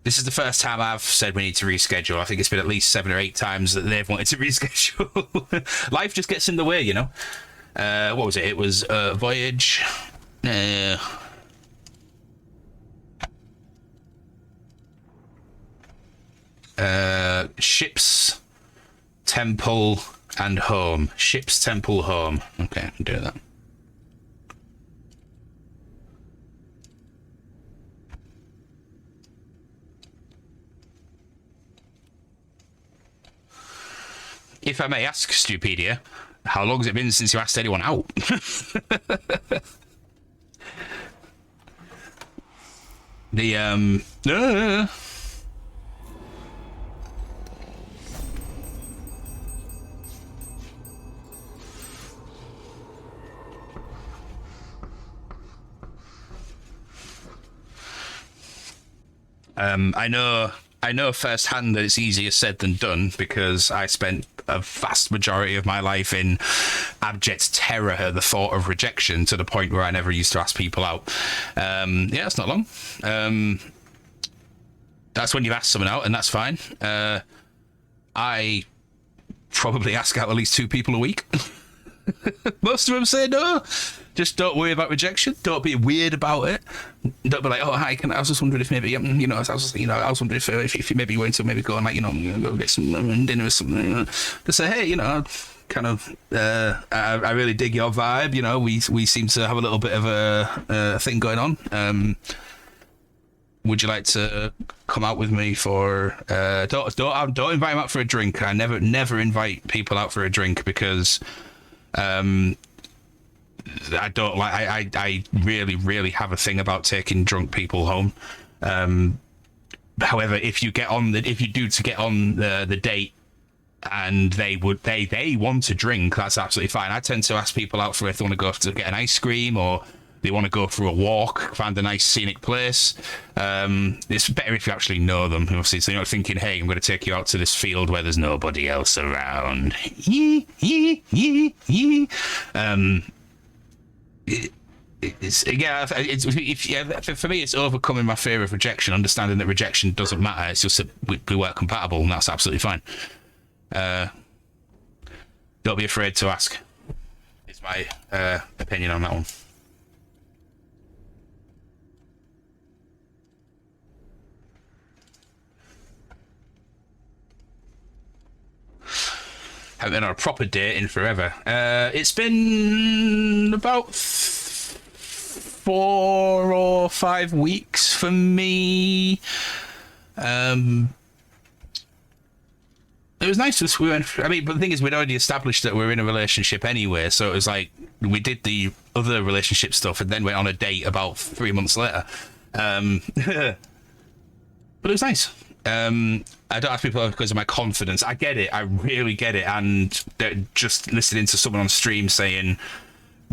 this is the first time I've said we need to reschedule. I think it's been at least 7 or 8 times that they've wanted to reschedule. Life just gets in the way, you know. What was it? It was Voyage. Ships, Temple, and Home. Ships, Temple, Home. Okay, I can do that. If I may ask, Stupedia, how long has it been since you asked anyone out? I know firsthand that it's easier said than done, because I spent a vast majority of my life in abject terror at the thought of rejection, to the point where I never used to ask people out. Yeah, it's not long. That's when you've asked someone out, and that's fine. I probably ask out at least 2 people a week. Most of them say no. Just don't worry about rejection. Don't be weird about it. Don't be like, oh hi, I was just wondering if maybe, you know, I was wondering if you maybe going to maybe go and, like, you know, go get some dinner or something. Just say, hey, you know, kind of, I really dig your vibe. You know, we seem to have a little bit of a thing going on. Would you like to come out with me for? Don't invite him out for a drink. I never invite people out for a drink, because I don't like. I really, really have a thing about taking drunk people home. However, if you do to get on the date and they want to drink, that's absolutely fine. I tend to ask people out for if they want to go to get an ice cream or they want to go for a walk, find a nice scenic place. It's better if you actually know them, obviously, so you're not thinking, hey, I'm going to take you out to this field where there's nobody else around. For me, it's overcoming my fear of rejection, understanding that rejection doesn't matter. It's just that we work compatible, and that's absolutely fine. Don't be afraid to ask. Is my opinion on that one. Haven't been on a proper date in forever. It's been about 4 or 5 weeks for me. It was nice. But the thing is, we'd already established that we were in a relationship anyway, so it was like we did the other relationship stuff and then went on a date about 3 months later. But it was nice. I don't ask people because of my confidence. I get it. I really get it. And just listening to someone on stream saying,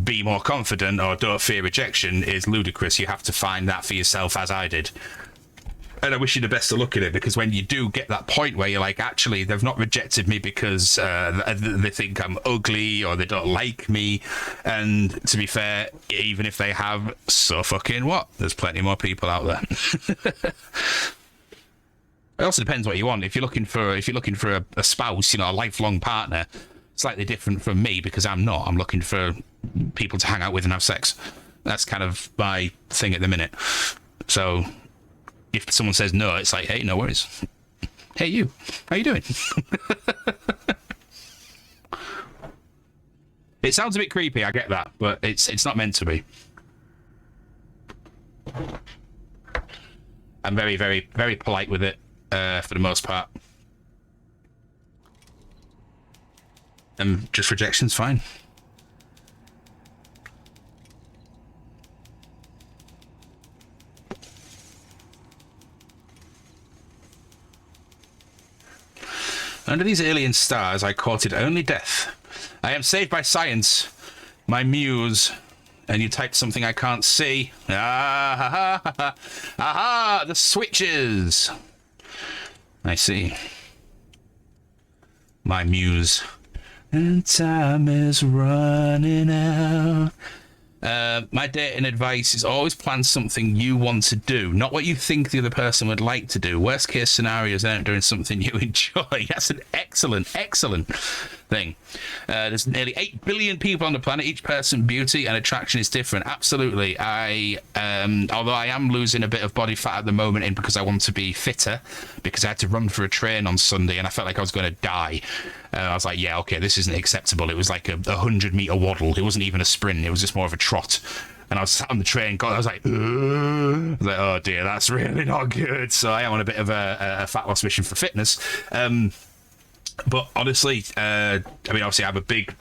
be more confident or don't fear rejection is ludicrous. You have to find that for yourself, as I did. And I wish you the best of luck at it, because when you do get that point where you're like, actually, they've not rejected me because they think I'm ugly or they don't like me. And to be fair, even if they have, so fucking what? There's plenty more people out there. It also depends what you want. If you're looking for a spouse, a lifelong partner, slightly different from me because I'm not. I'm looking for people to hang out with and have sex. That's kind of my thing at the minute. So if someone says no, it's like, hey, no worries. Hey, you, how you doing? It sounds a bit creepy, I get that, but it's not meant to be. I'm very, very, very polite with it, for the most part. And just rejection's fine. Under these alien stars, I courted only death. I am saved by science, my muse. And you typed something I can't see. Ah, ha, ha, ha, ha. Aha, the switches. I see. My muse. And time is running out. My dating advice is always plan something you want to do, not what you think the other person would like to do. Worst case scenario is they aren't doing something you enjoy. That's an excellent thing. There's nearly 8 billion people on the planet. Each person, beauty and attraction is different. Absolutely. Although I am losing a bit of body fat at the moment in because I want to be fitter, because I had to run for a train on Sunday and I felt like I was going to die. I was like, yeah, okay, this isn't acceptable. It was like a 100-meter waddle. It wasn't even a sprint. It was just more of a trot. And I was sat on the train, I was like, oh dear, that's really not good. So I am on a bit of a fat loss mission for fitness. But honestly, obviously I'm a big,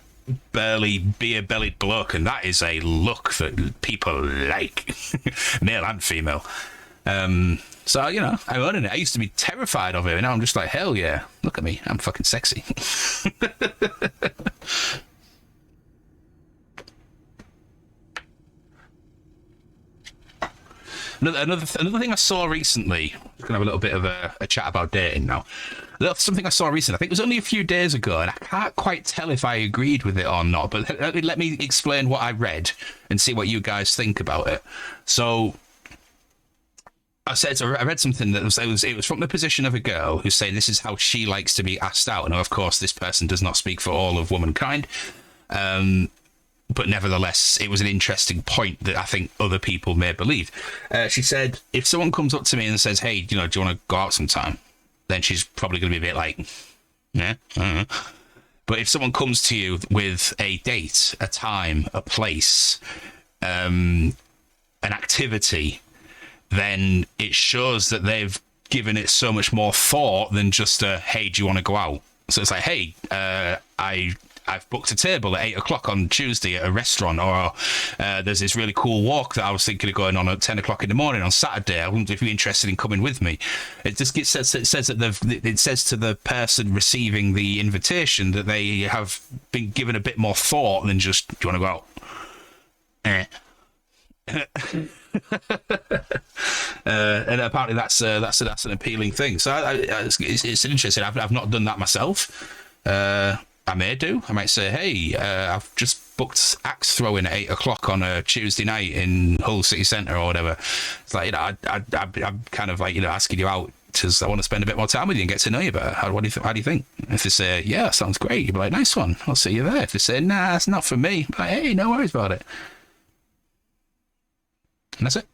burly, beer-bellied bloke, and that is a look that people like, male and female. So, I'm owning it. I used to be terrified of it, and now I'm just like, hell yeah, look at me, I'm fucking sexy. Another thing I saw recently, we're going to have a little bit of a chat about dating now. Something I saw recently, I think it was only a few days ago, and I can't quite tell if I agreed with it or not, but let me explain what I read and see what you guys think about it. So I read something that it was from the position of a girl who's saying this is how she likes to be asked out. And of course, this person does not speak for all of womankind. But nevertheless, it was an interesting point that I think other people may believe. She said, if someone comes up to me and says, hey, do you want to go out sometime? Then she's probably going to be a bit like, yeah. But if someone comes to you with a date, a time, a place, an activity, then it shows that they've given it so much more thought than just a, hey, do you want to go out? So it's like, hey, I I've booked a table at 8 o'clock on Tuesday at a restaurant, or there's this really cool walk that I was thinking of going on at 10 o'clock in the morning on Saturday. I wonder if you're interested in coming with me. It just it says that it says to the person receiving the invitation that they have been given a bit more thought than just, do you want to go out? And apparently that's an appealing thing. So it's interesting. I've not done that myself. I may do. I might say, hey, I've just booked axe throwing at 8 o'clock on a Tuesday night in Hull City Centre or whatever. It's like, I'm kind of like, asking you out because I want to spend a bit more time with you and get to know you better. How do you think? If they say, yeah, sounds great, you'll be like, nice one, I'll see you there. If they say, nah, it's not for me, I'm like, hey, no worries about it. And that's it.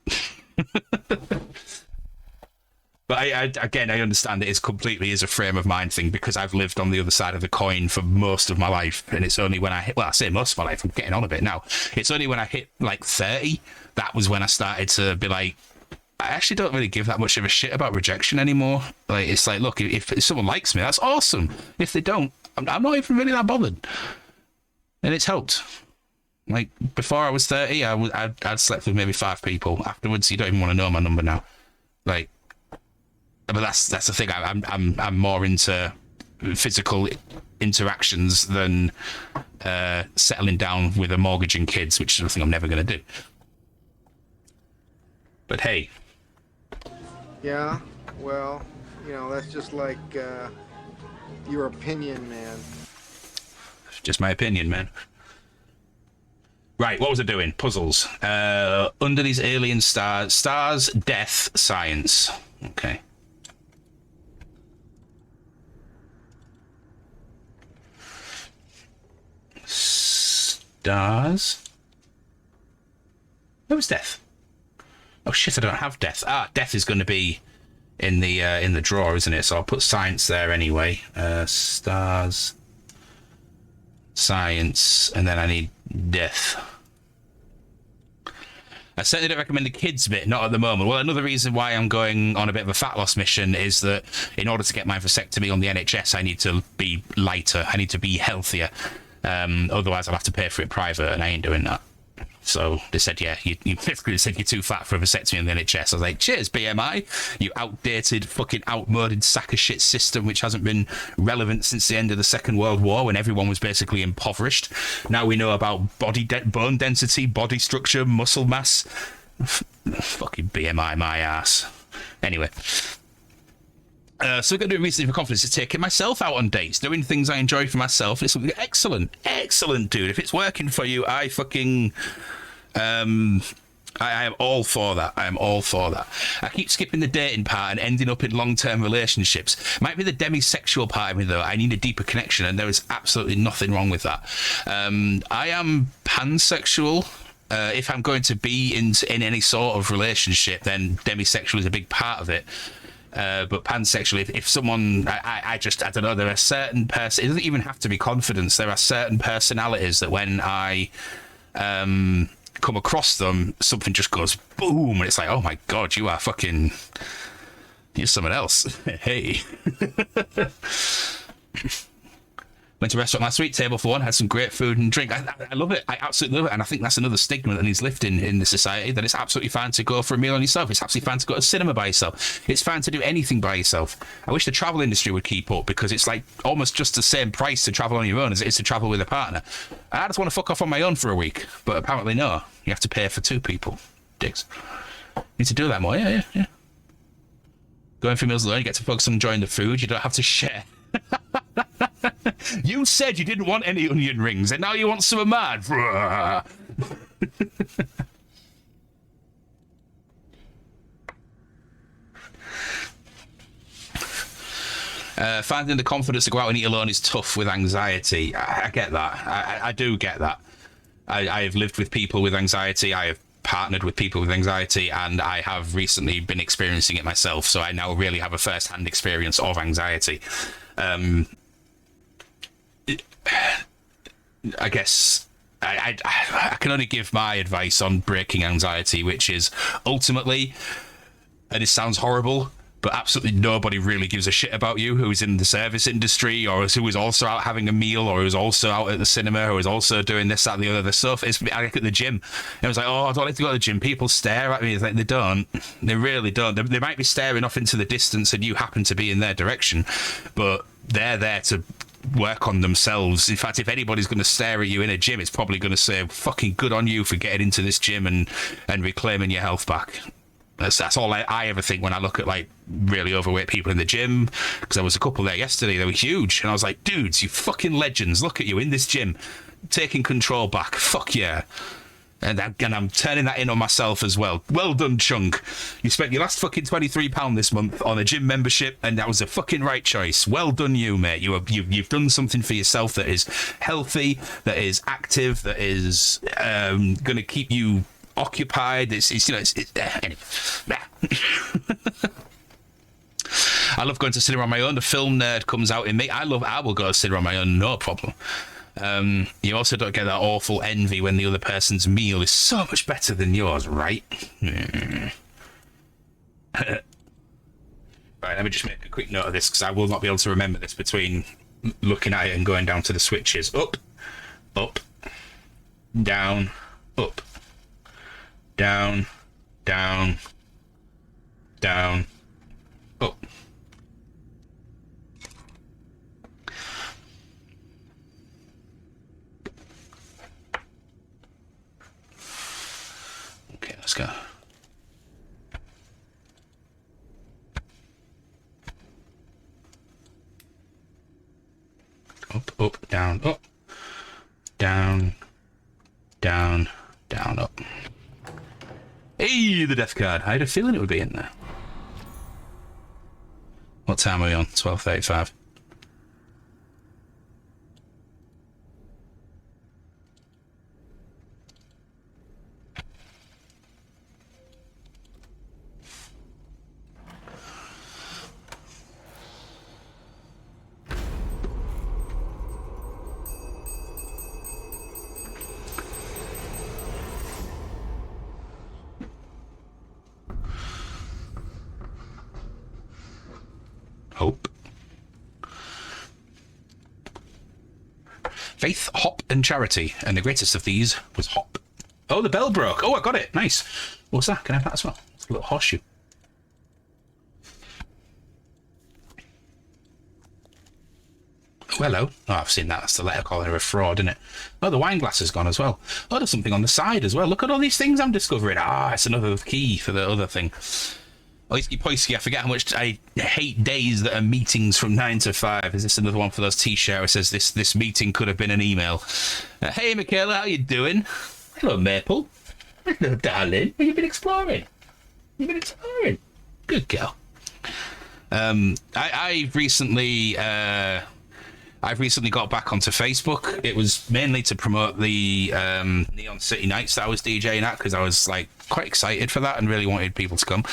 But I understand it completely is a frame of mind thing because I've lived on the other side of the coin for most of my life, and it's only when I say most of my life, I'm getting on a bit now. It's only when I hit like 30 that was when I started to be like, I actually don't really give that much of a shit about rejection anymore. Like, it's like, look, if someone likes me, that's awesome. If they don't, I'm not even really that bothered, and it's helped. Like, before I was 30, I'd slept with maybe 5 people. Afterwards, you don't even want to know my number now. Like, but that's the thing. I'm more into physical interactions than settling down with a mortgage and kids, which is something I'm never going to do. But hey. Yeah, well, that's just like your opinion, man. It's just my opinion, man. Right, what was I doing? Puzzles. Under these alien stars, death, science. Okay. Stars. Where was death? Oh shit! I don't have death. Death is going to be in the drawer, isn't it? So I'll put science there anyway. Stars, science, and then I need death. I certainly don't recommend the kids bit, not at the moment. Well, another reason why I'm going on a bit of a fat loss mission is that in order to get my vasectomy on the NHS, I need to be lighter. I need to be healthier. Otherwise, I'll have to pay for it private, and I ain't doing that. So they said, yeah, you basically said you're too fat for a vasectomy in the NHS. I was like, cheers, BMI, you outdated, fucking outmoded sack of shit system which hasn't been relevant since the end of the Second World War when everyone was basically impoverished. Now we know about bone density, body structure, muscle mass. Fucking BMI, my ass. Anyway. So we're going to do recently for confidence is taking myself out on dates, doing things I enjoy for myself. It's excellent, dude. If it's working for you, I fucking... I am all for that. I keep skipping the dating part and ending up in long-term relationships. Might be the demisexual part of me, though. I need a deeper connection, and there is absolutely nothing wrong with that. I am pansexual. If I'm going to be in any sort of relationship, then demisexual is a big part of it. But pansexual, if someone, I don't know, there are certain it doesn't even have to be confidence. There are certain personalities that when I come across them, something just goes boom, and it's like, oh my god, you're someone else. Hey. Went to a restaurant last week, table for one, had some great food and drink. I love it. I absolutely love it. And I think that's another stigma that needs lifting in the society, that it's absolutely fine to go for a meal on yourself. It's absolutely fine to go to cinema by yourself. It's fine to do anything by yourself. I wish the travel industry would keep up, because it's like almost just the same price to travel on your own as it is to travel with a partner. I just want to fuck off on my own for a week. But apparently no. You have to pay for 2 people. Dicks. Need to do that more. Yeah. Going for meals alone, you get to focus on enjoying the food. You don't have to share. You said you didn't want any onion rings, and now you want some of mine. Finding the confidence to go out and eat alone is tough with anxiety. I get that. I do get that. I have lived with people with anxiety. I have partnered with people with anxiety, and I have recently been experiencing it myself, so I now really have a first-hand experience of anxiety. I guess I can only give my advice on breaking anxiety, which is ultimately, and it sounds horrible, but absolutely nobody really gives a shit about you who's in the service industry or who is also out having a meal or who's also out at the cinema or is also doing this, that, the other stuff. I look at the gym and I was like, oh, I don't like to go to the gym. People stare at me. It's like, they don't. They really don't. They might be staring off into the distance and you happen to be in their direction, but they're there to work on themselves. In fact, if anybody's going to stare at you in a gym, it's probably going to say, fucking good on you for getting into this gym and reclaiming your health back. That's all I ever think when I look at like really overweight people in the gym, because there was a couple there yesterday. They were huge and I was like, dudes, you fucking legends, look at you in this gym taking control back. Fuck yeah. And I'm turning that in on myself as well. Well done, Chunk. You spent your last fucking £23 this month on a gym membership, and that was a fucking right choice. Well done, you, mate. You've done something for yourself that is healthy, that is active, that is going to keep you occupied. Anyway. I love going to cinema on my own. The film nerd comes out in me. I will go to cinema on my own, no problem. You also don't get that awful envy when the other person's meal is so much better than yours, right? Right, let me just make a quick note of this because I will not be able to remember this between looking at it and going down to the switches. Up, up, down, up, down, down, down, up. Okay, let's go. Up, down, up. Down, down, down, up. Hey, the death card. I had a feeling it would be in there. What time are we on? 12:35. Hope. Faith, hope, and charity, and the greatest of these was hop. Oh, the bell broke. Oh, I got it. Nice. What's that? Can I have that as well? It's a little horseshoe. Oh, hello. Oh, I've seen that. That's the letter calling her a fraud, isn't it? Oh, the wine glass has gone as well. Oh, there's something on the side as well. Look at all these things I'm discovering. Ah, it's another key for the other thing. Oisky Poisky, I forget how much I hate days that are meetings from 9 to 5. Is this another one for those t-shirts? It says this meeting could have been an email. Hey, Michaela, how you doing? Hello, Maple. Hello, darling. Have you been exploring? You've been exploring. Good girl. I've recently got back onto Facebook. It was mainly to promote the Neon City Nights that I was DJing at, because I was like quite excited for that and really wanted people to come.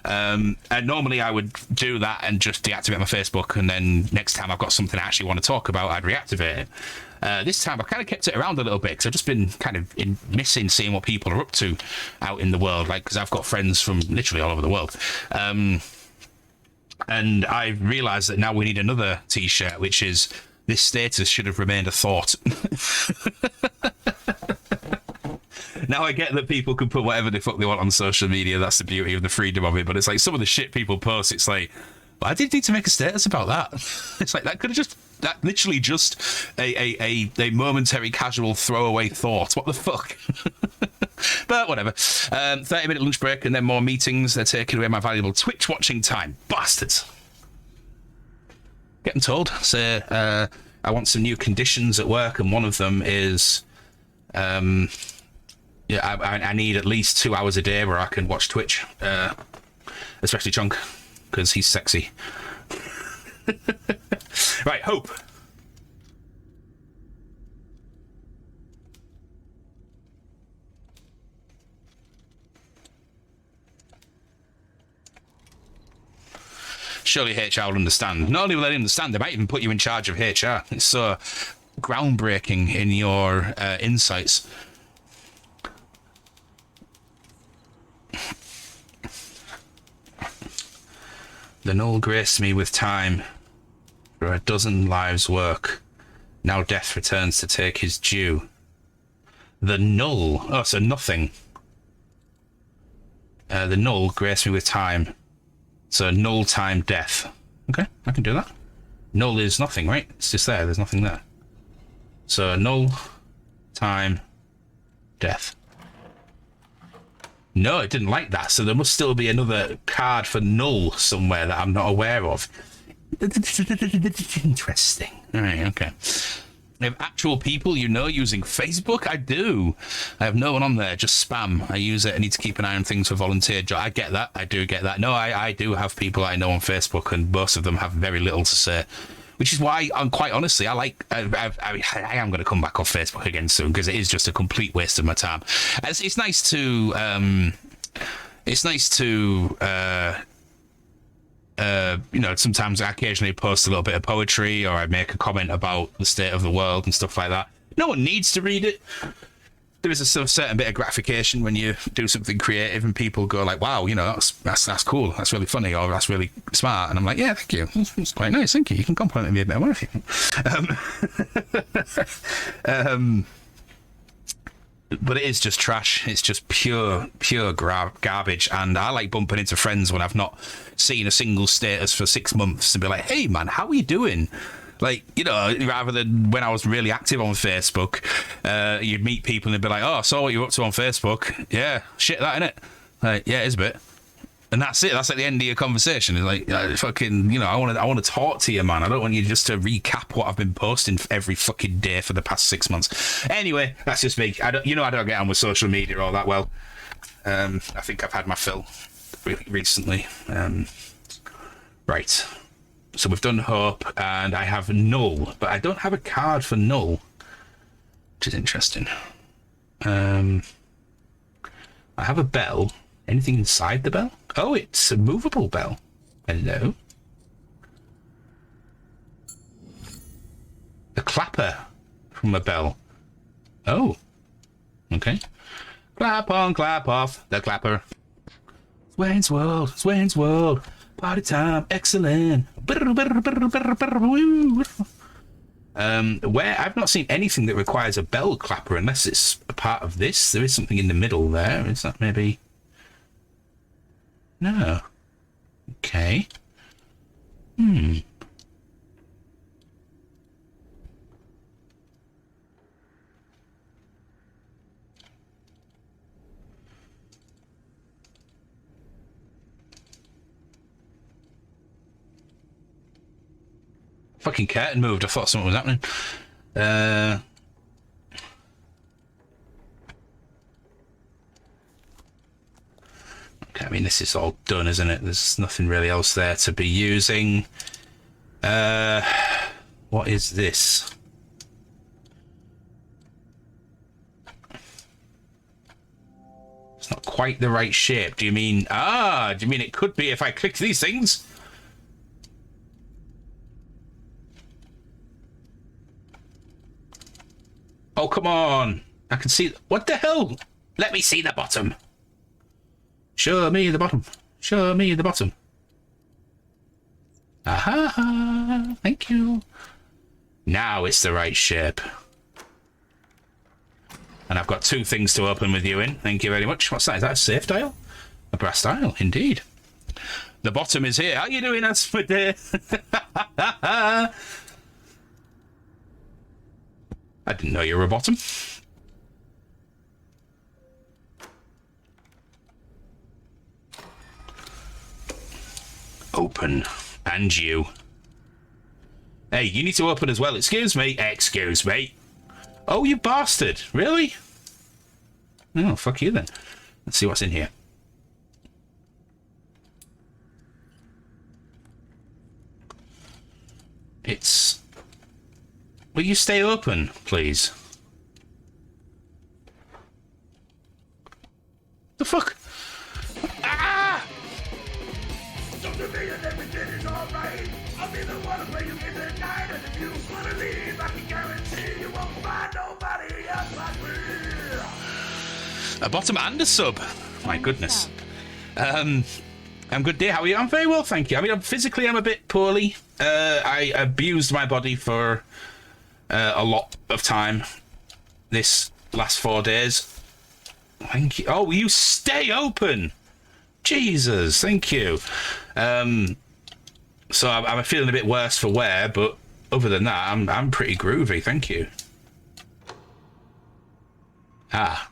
And normally I would do that and just deactivate my Facebook, and then next time I've got something I actually want to talk about, I'd reactivate it. This time I've kind of kept it around a little bit because I've just been kind of missing seeing what people are up to out in the world, like, because I've got friends from literally all over the world. And I've realised that now we need another t-shirt, which is "This status should have remained a thought." Now I get that people can put whatever the fuck they want on social media. That's the beauty of the freedom of it. But it's like some of the shit people post, it's like, well, I didn't need to make a status about that. It's like that could have just, that literally just a momentary casual throwaway thought. What the fuck? But whatever. 30-minute lunch break and then more meetings. They're taking away my valuable Twitch watching time. Bastards. Getting told. So I want some new conditions at work, and one of them is I need at least 2 hours a day where I can watch Twitch, especially Chunk, because he's sexy. Right, Hope. Surely HR will understand. Not only will they understand, they might even put you in charge of HR. It's so groundbreaking in your insights. The null graced me with time for a dozen lives' work. Now death returns to take his due. The null. Oh, so nothing. The null graced me with time. So null time death. Okay, I can do that. Null is nothing, right? It's just there. There's nothing there. So null time death. No, it didn't like that. So there must still be another card for null somewhere that I'm not aware of. Interesting. All right, okay. I have actual people you know using Facebook? I do. I have no one on there, just spam. I use it. I need to keep an eye on things for volunteer job. I get that. I do get that. No, I do have people I know on Facebook, and most of them have very little to say. Which is why, quite honestly, I am going to come back off Facebook again soon, because it is just a complete waste of my time. It's nice to... sometimes I occasionally post a little bit of poetry, or I make a comment about the state of the world and stuff like that. No one needs to read it. There is a certain bit of gratification when you do something creative and people go like, wow, that's cool, that's really funny, or that's really smart. And I'm like, yeah, thank you. It's quite nice, thank you. You can compliment me a bit more if you but it is just trash. It's just pure garbage. And I like bumping into friends when I've not seen a single status for 6 months and be like, hey man, how are you doing? Like, rather than when I was really active on Facebook, you'd meet people and they'd be like, oh, I saw what you're up to on Facebook. Yeah, shit that, innit? Like, yeah, it is a bit. And that's it. That's at the end of your conversation. It's like, fucking, I want to talk to you, man. I don't want you just to recap what I've been posting every fucking day for the past 6 months. Anyway, that's just me. I don't get on with social media all that well. I think I've had my fill recently. Right. So we've done hope, and I have null, but I don't have a card for null, which is interesting. I have a bell. Anything inside the bell? Oh, it's a movable bell. Hello. A clapper from a bell. Oh. Okay. Clap on, clap off, the clapper. Wayne's World, it's Wayne's World. Party time, excellent. Where I've not seen anything that requires a bell clapper unless it's a part of this. There is something in the middle there. Is that maybe... No. Okay. Fucking curtain moved. I thought something was happening. Okay, I mean, this is all done, isn't it? There's nothing really else there to be using. What is this? It's not quite the right shape. Do you mean it could be if I clicked these things? Oh, come on. I can see... What the hell? Let me see the bottom. Show me the bottom. Show me the bottom. Aha. Thank you. Now it's the right shape. And I've got 2 things to open with you in. Thank you very much. What's that? Is that a safe dial? A brass dial, indeed. The bottom is here. How you doing, Asmodee? I didn't know you were a bottom. Open. And you. Hey, you need to open as well. Excuse me. Excuse me. Oh, you bastard. Really? Oh, fuck you then. Let's see what's in here. It's... Will you stay open, please? The fuck? Ah! Come to me and everything is alright. I'll be the one to bring you in the night. And if you wanna leave, I can guarantee you won't find nobody else like me. A bottom and a sub. My goodness. I'm good, dear. How are you? I'm very well, thank you. I mean, physically, I'm a bit poorly. I abused my body for a lot of time this last 4 days. Thank you. Oh, will you stay open? Jesus, thank you. So I'm feeling a bit worse for wear, but other than that, I'm pretty groovy. Thank you. Ah.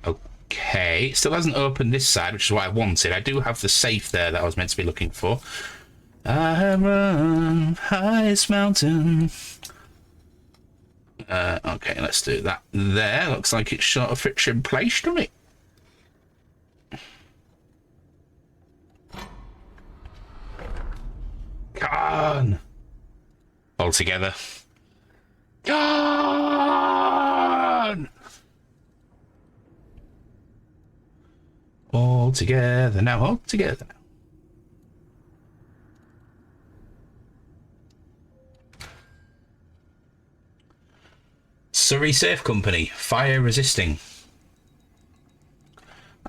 Okay. Still hasn't opened this side, which is what I wanted. I do have the safe there that I was meant to be looking for. I run highest mountain. Okay, let's do that there. Looks like it's sort of fits in place to me. Gone. All together. Gone. All together now. All together now. Surrey Safe Company, fire resisting.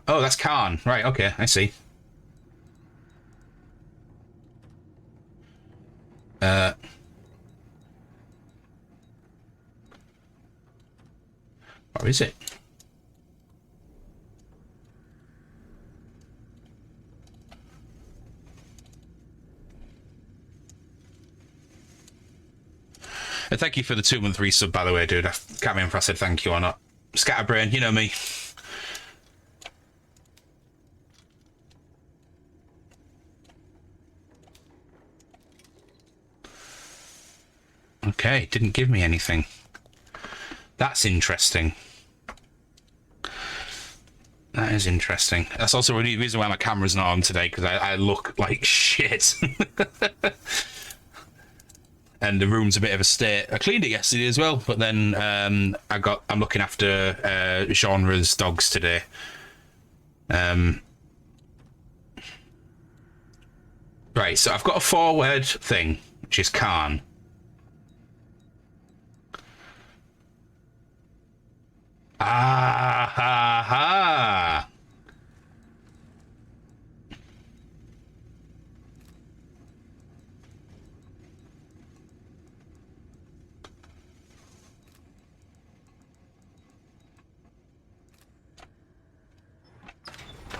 Oh, that's Khan. Right, okay, I see. Where is it? And thank you for the 2-month resub, by the way, dude. I can't remember if I said thank you or not. Scatterbrain, you know me. Okay, didn't give me anything. That's interesting. That is interesting. That's also the reason why my camera's not on today, because I look like shit. And the room's a bit of a state. I cleaned it yesterday as well, but then I'm looking after Genre's dogs today. Right, so I've got a forward thing, which is Khan. Ah ha ha!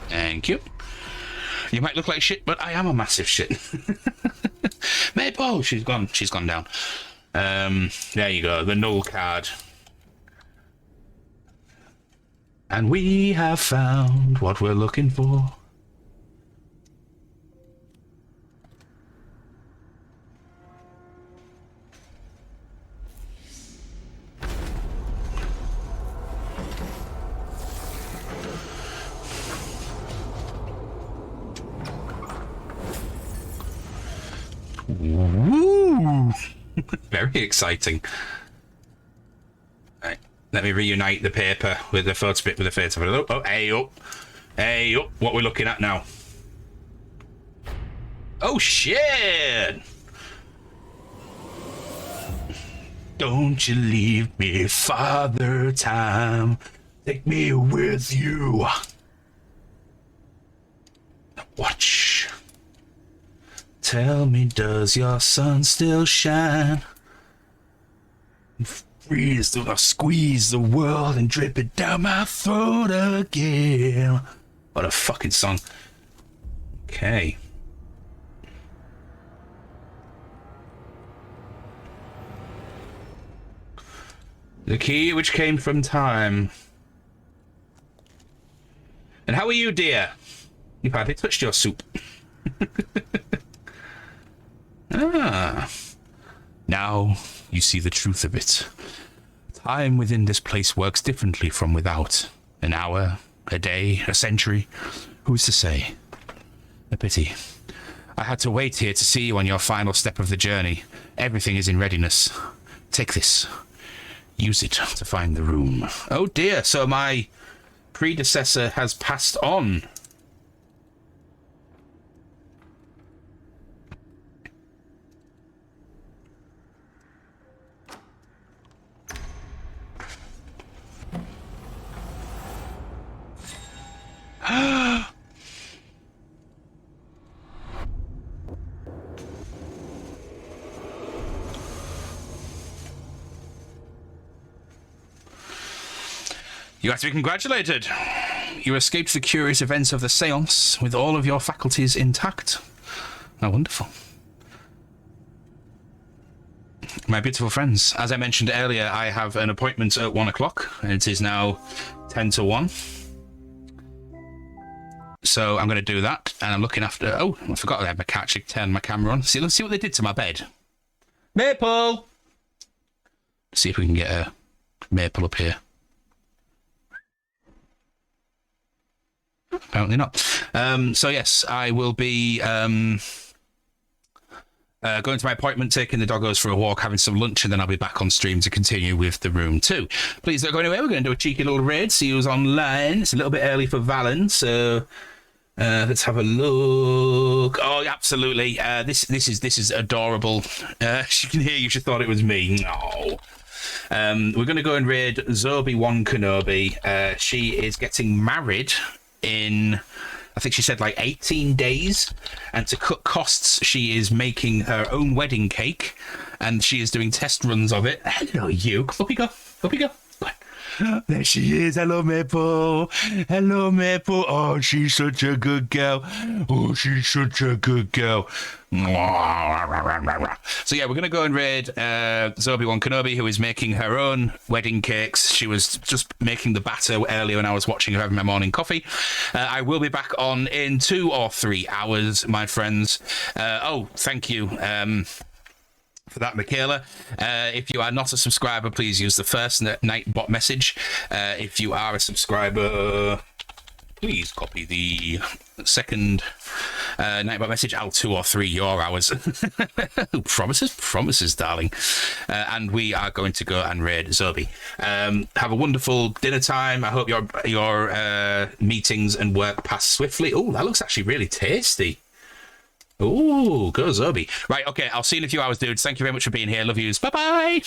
Thank you. You might look like shit, but I am a massive shit. Maple, she's gone. She's gone down. There you go. The null card. And we have found what we're looking for. Woo! Very exciting. Right, let me reunite the paper with the photo bit with the face of it. Oh, hey up. Hey up. What we're looking at now. Oh shit! Don't you leave me, Father Time. Take me with you. Watch. Tell me, does your sun still shine? Squeeze the world and drip it down my throat again. What a fucking song. Okay. The key which came from time. And how are you, dear? You've hardly touched your soup. Ah. Now you see the truth of it. Time within this place works differently from without. An hour, a day, a century. Who's to say? A pity. I had to wait here to see you on your final step of the journey. Everything is in readiness. Take this. Use it to find the room. Oh dear, so my predecessor has passed on. You have to be congratulated. You escaped the curious events of the seance with all of your faculties intact. How wonderful. My beautiful friends, as I mentioned earlier, I have an appointment at 1 o'clock. It is now 10 to 1. So I'm going to do that, and I'm looking after... Oh, I forgot I had my cat. Turn my camera on. See, let's see what they did to my bed. Maple! See if we can get a Maple up here. Apparently not. So yes, I will be going to my appointment, taking the doggos for a walk, having some lunch, and then I'll be back on stream to continue with the room 2. Please don't go anywhere. We're going to do a cheeky little raid, see who's online. It's a little bit early for Valen, so let's have a look. Oh, absolutely. This is adorable. She can hear you. She thought it was me. No. We're going to go and raid Zobi-Wan Kenobi. She is getting married in, I think she said, like 18 days. And to cut costs, she is making her own wedding cake. And she is doing test runs of it. Hello, you. Up you go. Up you go. There she is. Hello, Maple. Hello, Maple. Oh, she's such a good girl. Oh, she's such a good girl. So yeah, we're going to go and raid Zobi-Wan Kenobi, who is making her own wedding cakes. She was just making the batter earlier when I was watching her having my morning coffee. I will be back on in 2 or 3 hours, my friends. Oh, thank you. For that, Michaela. If you are not a subscriber, please use the first Nightbot message. If you are a subscriber, please copy the second Nightbot message. 2 or 3 your hours. Promises, darling. And we are going to go and raid Zobi. Have a wonderful dinner time. I hope your meetings and work pass swiftly. Oh, that looks actually really tasty. Ooh, go Zobi. Right, okay, I'll see you in a few hours, dudes. Thank you very much for being here. Love yous. Bye-bye.